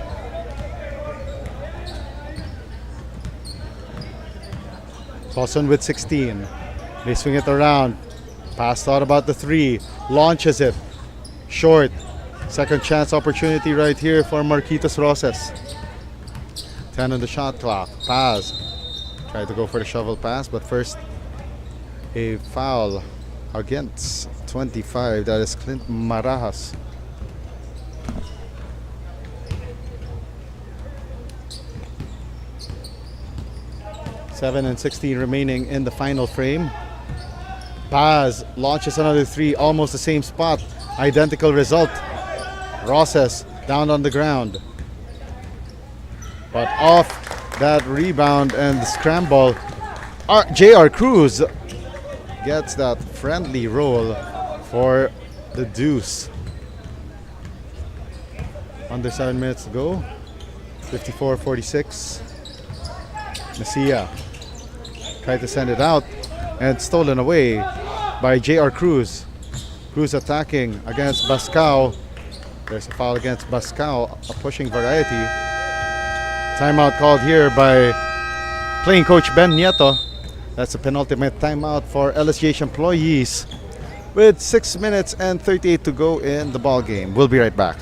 Coulson with 16. They swing it around. Pass thought about the three. Launches it. Short. Second chance opportunity right here for Marquitos Roses. 10 on the shot clock. Pass. Tried to go for the shovel pass, but first a foul against 25. That is Clint Marajas. Seven and 16 remaining in the final frame. Paz launches another three, almost the same spot. Identical result. Roses down on the ground. But off that rebound and the scramble, J.R. Cruz gets that friendly roll for the deuce. Under 7 minutes to go. 54-46. Messia Tried to send it out and stolen away by J.R. Cruz. Cruz attacking against Bascao. There's a foul against Bascao, a pushing variety. Timeout called here by playing coach Ben Nieto. That's a penultimate timeout for LSGH employees with 6 minutes and 38 to go in the ball game. We'll be right back.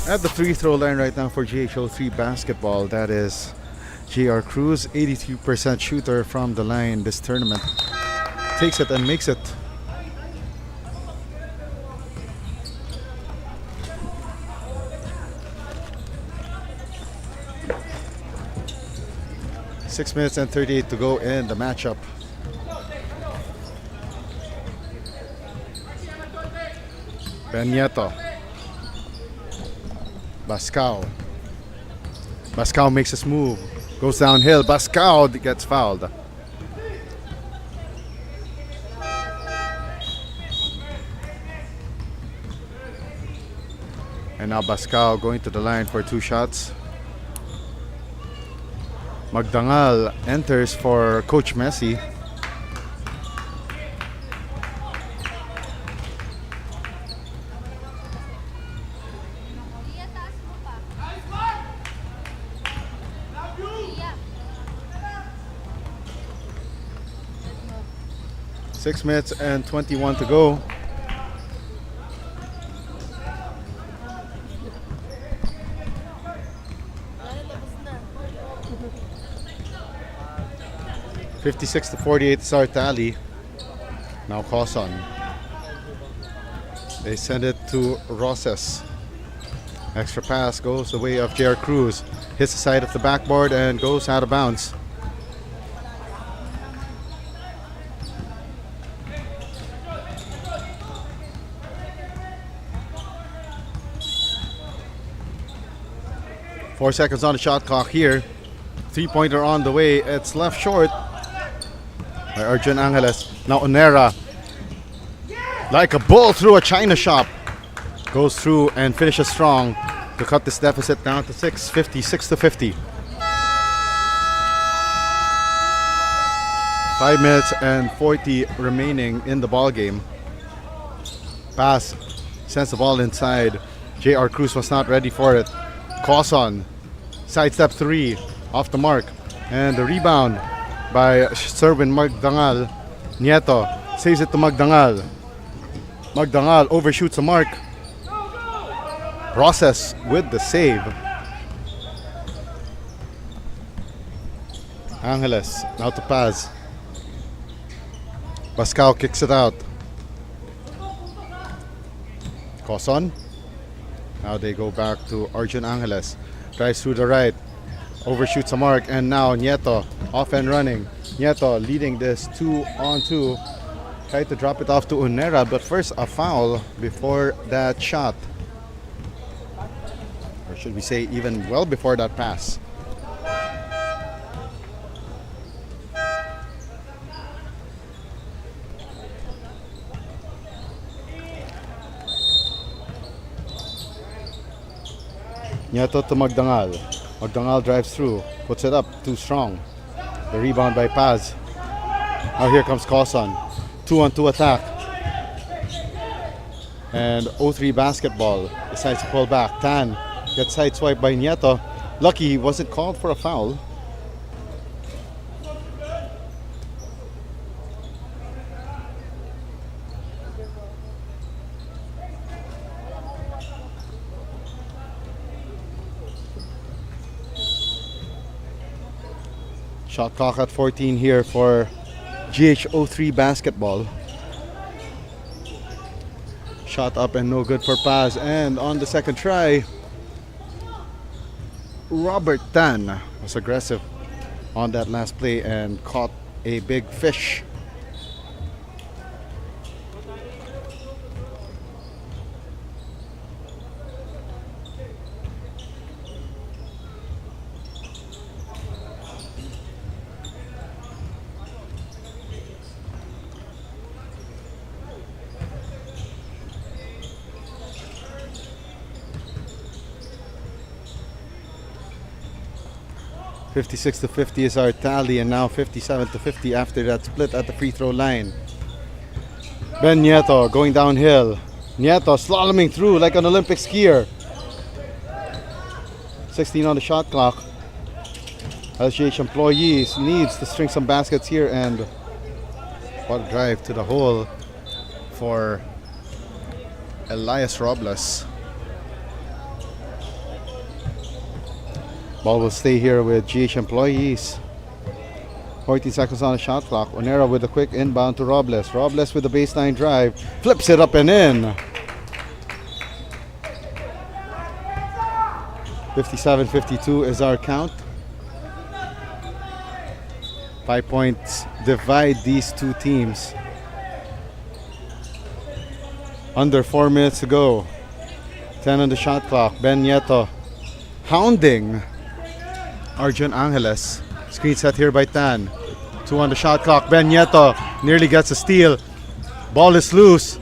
At the free throw line right now for GHO3 basketball, that is J.R. Cruz, 82% shooter from the line this tournament. Takes it and makes it. Six minutes and 38 to go in the matchup. Ben Nieto. Bascao. Bascao makes his move. Goes downhill. Bascao gets fouled. And now Bascao going to the line for 2 shots. Magdangal enters for Coach Messi. Six minutes and 21 to go. $56-48 is our tally. Now Coson. They send it to Roses. Extra pass goes the way of J.R. Cruz. Hits the side of the backboard and goes out of bounds. Four seconds on the shot clock here. 3-pointer on the way. It's left short by Arjun Angeles. Now Onera, like a bull through a china shop, goes through and finishes strong to cut this deficit down to 6, 56-50. 5 minutes and 40 remaining in the ball game. Pass sends the ball inside. J.R. Cruz was not ready for it. Coson, sidestep 3, off the mark. And the rebound by Serwin Magdangal. Nieto saves it to Magdangal. Magdangal overshoots the mark. Roses with the save. Angeles now to pass. Bascao kicks it out. Coson. Now they go back to Arjun Angeles. Drives through the right. Overshoots a mark. And now Nieto off and running. Nieto leading this 2-on-2. Tried to drop it off to Onera. But first a foul before that shot. Or should we say even well before that pass. Nieto to Magdangal. Magdangal drives through, puts it up, too strong. The rebound by Paz. Now here comes Coson. 2-on-2 attack. And 0-3 basketball. Decides to pull back. Tan gets sideswiped by Nieto. Lucky he wasn't called for a foul. Shot clock at 14 here for GH03 basketball. Shot up and no good for Paz. And on the second try, Robert Tan was aggressive on that last play and caught a big fish. $56-50 is our tally, and now $57-50 after that split at the free throw line. Ben Nieto going downhill. Nieto slaloming through like an Olympic skier. 16 on the shot clock. LSGH employees needs to string some baskets here, and what a drive to the hole for Elias Robles. Ball will stay here with GH employees. 14 seconds on the shot clock. Onera with a quick inbound to Robles. Robles with the baseline drive. Flips it up and in. 57-52 is our count. 5 points divide these two teams. Under 4 minutes to go. 10 on the shot clock. Ben Nieto hounding Arjun Angeles. Screen set here by Tan. 2 on the shot clock. Ben Nieto nearly gets a steal. Ball is loose.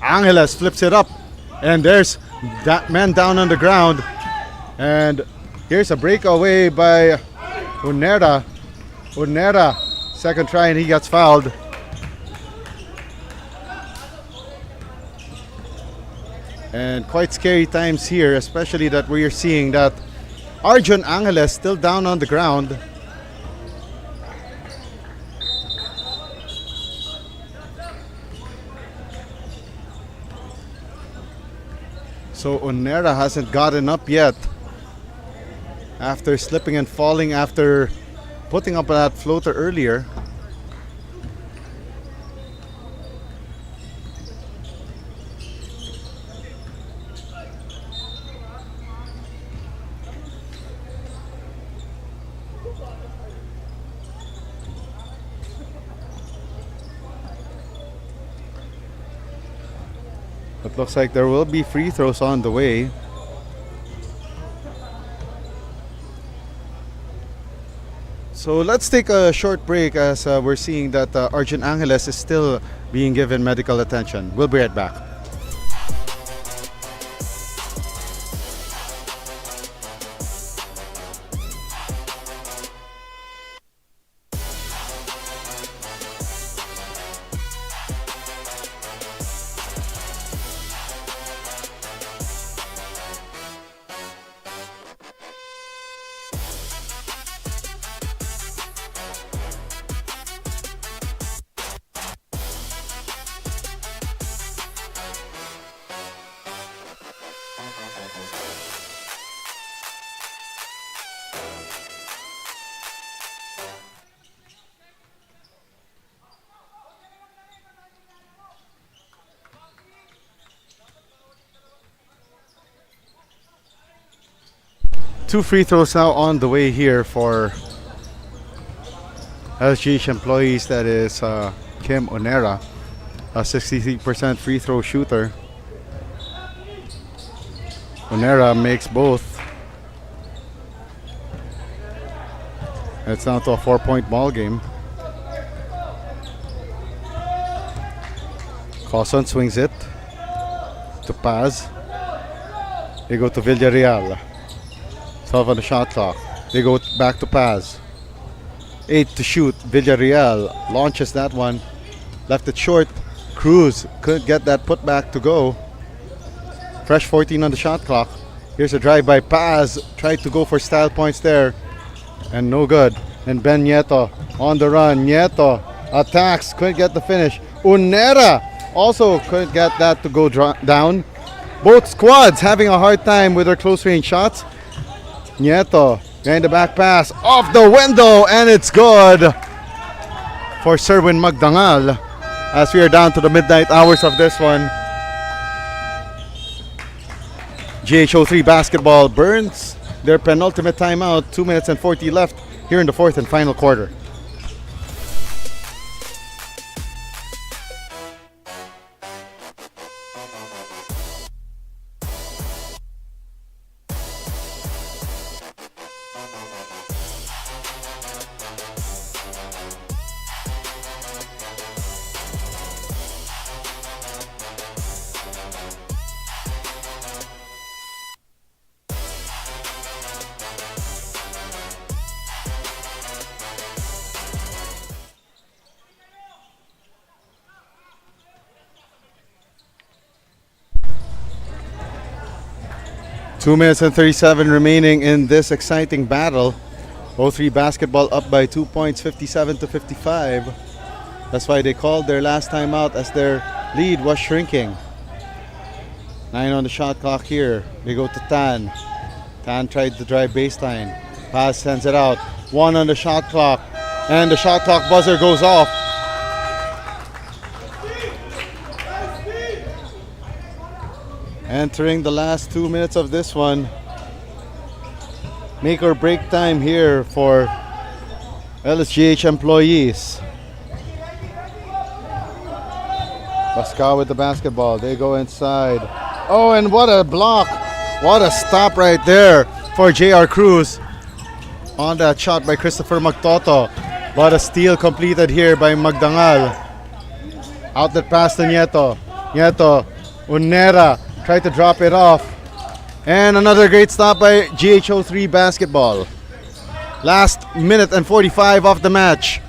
Angeles flips it up. And there's that man down on the ground. And here's a breakaway by Unera. Unera, second try, and he gets fouled. And quite scary times here, especially that we are seeing that Arjun Angeles still down on the ground. So Onera hasn't gotten up yet after slipping and falling after putting up that floater earlier. It looks like there will be free throws on the way. So let's take a short break as we're seeing that Arjun Angeles is still being given medical attention. We'll be right back. Two free throws now on the way here for LSGH employees. That is Kim Onera, a 63% free throw shooter. Onera makes both. It's down to a 4-point ball game. Cawson swings it to Paz. They go to Villarreal. 12 on the shot clock. They go back to Paz. 8 to shoot. Villarreal launches that one. Left it short. Cruz couldn't get that putback to go. Fresh 14 on the shot clock. Here's a drive by Paz. Tried to go for style points there. And no good. And Ben Nieto on the run. Nieto attacks. Couldn't get the finish. Unera also couldn't get that to go down. Both squads having a hard time with their close range shots. Nieto Behind the back pass, off the window, and it's good for Sherwin Magdangal as we are down to the midnight hours of this one. GH03 basketball burns their penultimate timeout, 2 minutes and 40 left here in the fourth and final quarter. Two minutes and 37 remaining in this exciting battle. 03 basketball up by 2 points, 57 to 55. That's why they called their last time out, as their lead was shrinking. 9 on the shot clock here. They go to Tan. Tan tried to drive baseline. Pass sends it out. 1 on the shot clock. And the shot clock buzzer goes off. Entering the last 2 minutes of this one. Make or break time here for LSGH employees. Pascal with the basketball. They go inside. Oh, and what a block. What a stop right there for JR Cruz on that shot by Christopher Magtoto. But a steal completed here by Magdangal. Outlet pass to Nieto. Nieto, Unera tried to drop it off. And another great stop by GH03 basketball. Last minute and 45 of the match.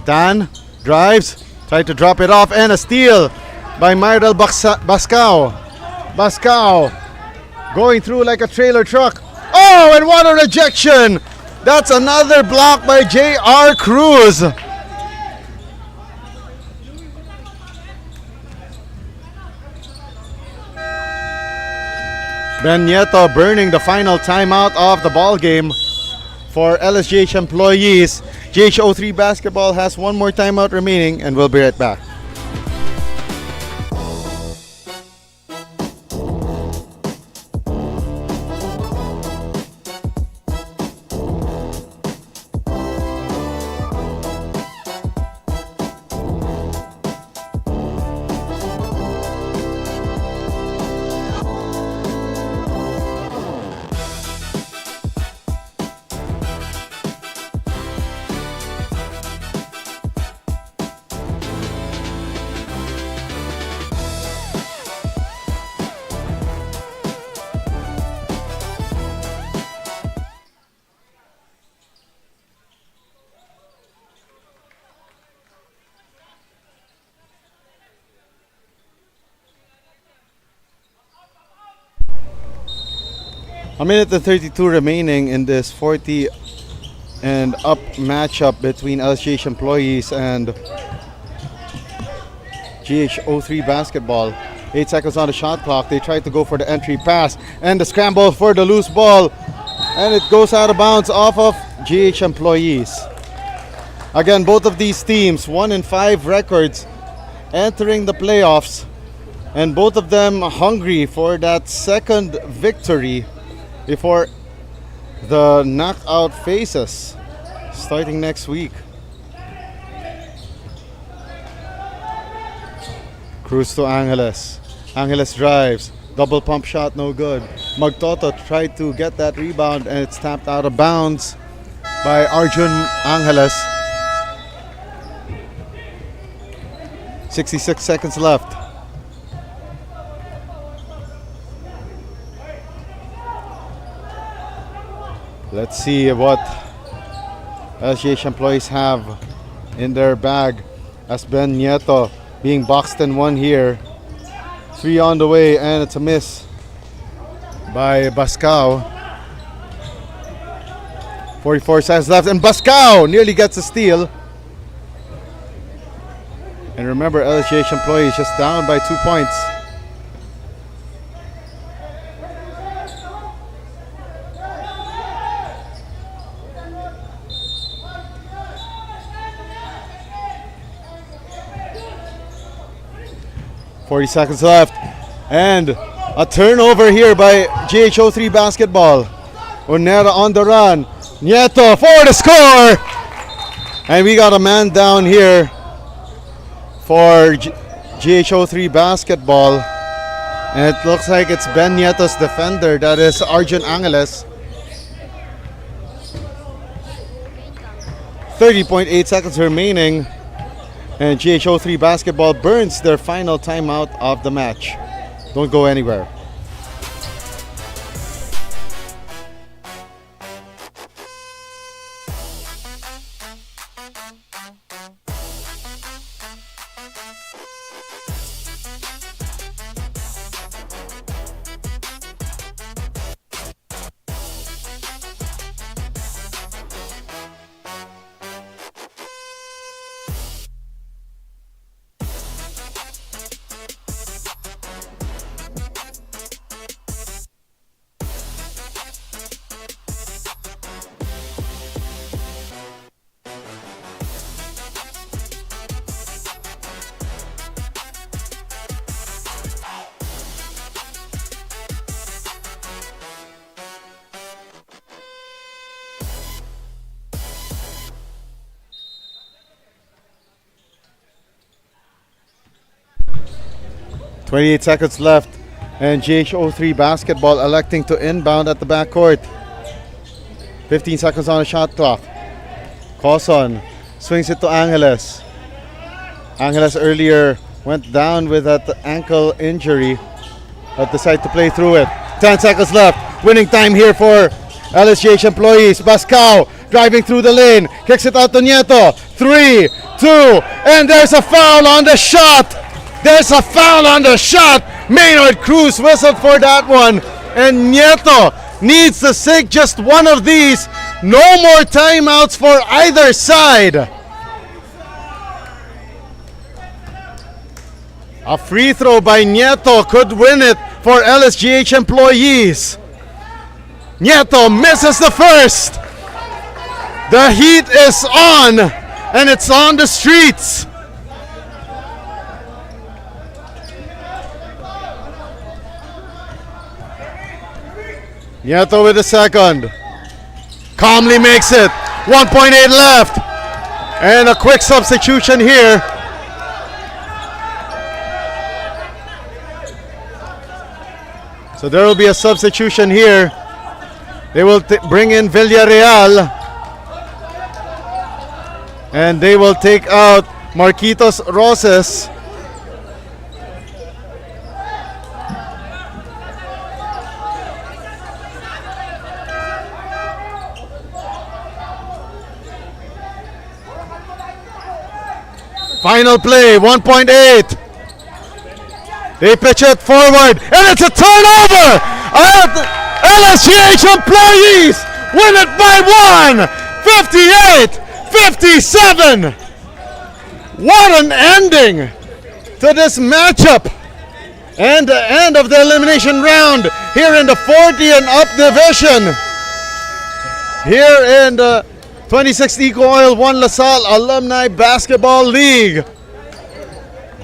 Tan drives, tried to drop it off, and a steal by Myrel Bascao. Bascao going through like a trailer truck. Oh, and what a rejection! That's another block by JR Cruz. Ben Nieto burning the final timeout of the ball game for LSGH employees. GH03 basketball has one more timeout remaining, and we'll be right back. A minute and 32 remaining in this 40 and up matchup between LSGH employees and GH03 basketball. 8 seconds on the shot clock. They tried to go for the entry pass and the scramble for the loose ball, and it goes out of bounds off of GH employees. Again, both of these teams 1-5 records entering the playoffs, and both of them hungry for that second victory before the knockout phases starting next week. Cruz to Angeles. Angeles drives. Double pump shot, no good. Magtoto tried to get that rebound, and it's tapped out of bounds by Arjun Angeles. 66 seconds left. Let's see what LSGH employees have in their bag, as Ben Nieto being boxed in one here. 3 on the way, and it's a miss by Bascao. 44 seconds left, and Bascao nearly gets a steal. And remember, LSGH employees just down by 2 points. 40 seconds left. And a turnover here by GH03 basketball. Onera on the run. Nieto for the score. And we got a man down here for GH03 basketball. And it looks like it's Ben Nieto's defender. That is Arjun Angeles. 30.8 seconds remaining. And GH03 basketball burns their final timeout of the match. Don't go anywhere. .28 seconds left, and GH03 basketball electing to inbound at the backcourt. 15 seconds on the shot clock. Coson swings it to Angeles. Angeles earlier went down with that ankle injury, but decided to play through it. 10 seconds left. Winning time here for LSGH employees. Bascao driving through the lane, kicks it out to Nieto. 3, 2, and there's a foul on the shot. There's a foul on the shot. Maynard Cruz whistled for that one. And Nieto needs to sink just one of these. No more timeouts for either side. A free throw by Nieto could win it for LSGH employees. Nieto misses the first. The heat is on, and it's on the streets. Nieto with the second. Calmly makes it. 1.8 left. And a quick substitution here. So there will be a substitution here. They will bring in Villarreal. And they will take out Marquitos Roses. Final play, 1.8. They pitch it forward, and it's a turnover! LSGH employees win it by 1, 58-57. What an ending to this matchup. And the end of the elimination round here in the 40 and up division. Here in the 26th EcoOil 1 LaSalle Alumni Basketball League.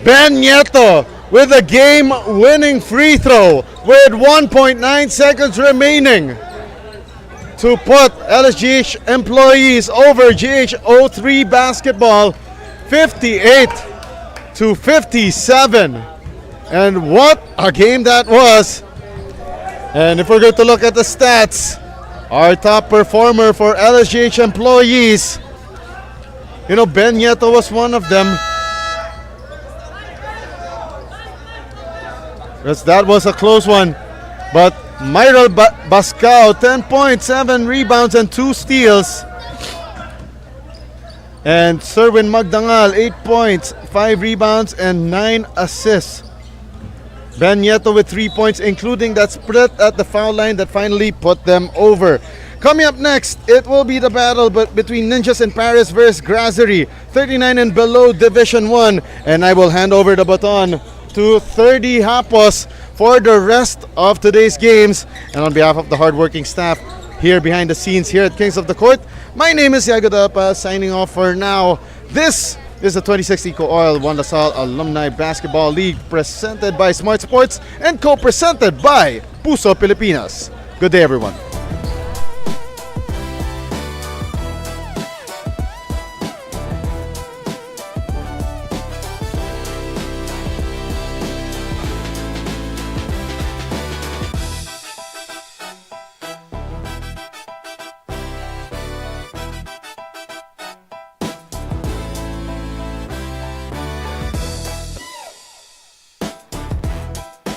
Ben Nieto with a game-winning free throw with 1.9 seconds remaining to put LSGH employees over GH03 basketball 58-57. And what a game that was. And if we're going to look at the stats, our top performer for LSGH employees, you know, Ben Nieto was one of them. Yes, that was a close one. But Myral Bascao, 10 points, 7 rebounds, and 2 steals. And Serwin Magdangal, 8 points, 5 rebounds, and 9 assists. Ben Nieto with 3 points, including that split at the foul line that finally put them over. Coming up next, it will be the battle between Ninjas in Paris versus Grazery, 39 and below Division 1. And I will hand over the baton to 30 Hapos for the rest of today's games. And on behalf of the hardworking staff here behind the scenes here at Kings of the Court, my name is Yago Dapa, signing off for now. This This is the 26th EcoOil One Salle Alumni Basketball League presented by Smart Sports and co-presented by Puso Pilipinas. Good day, everyone.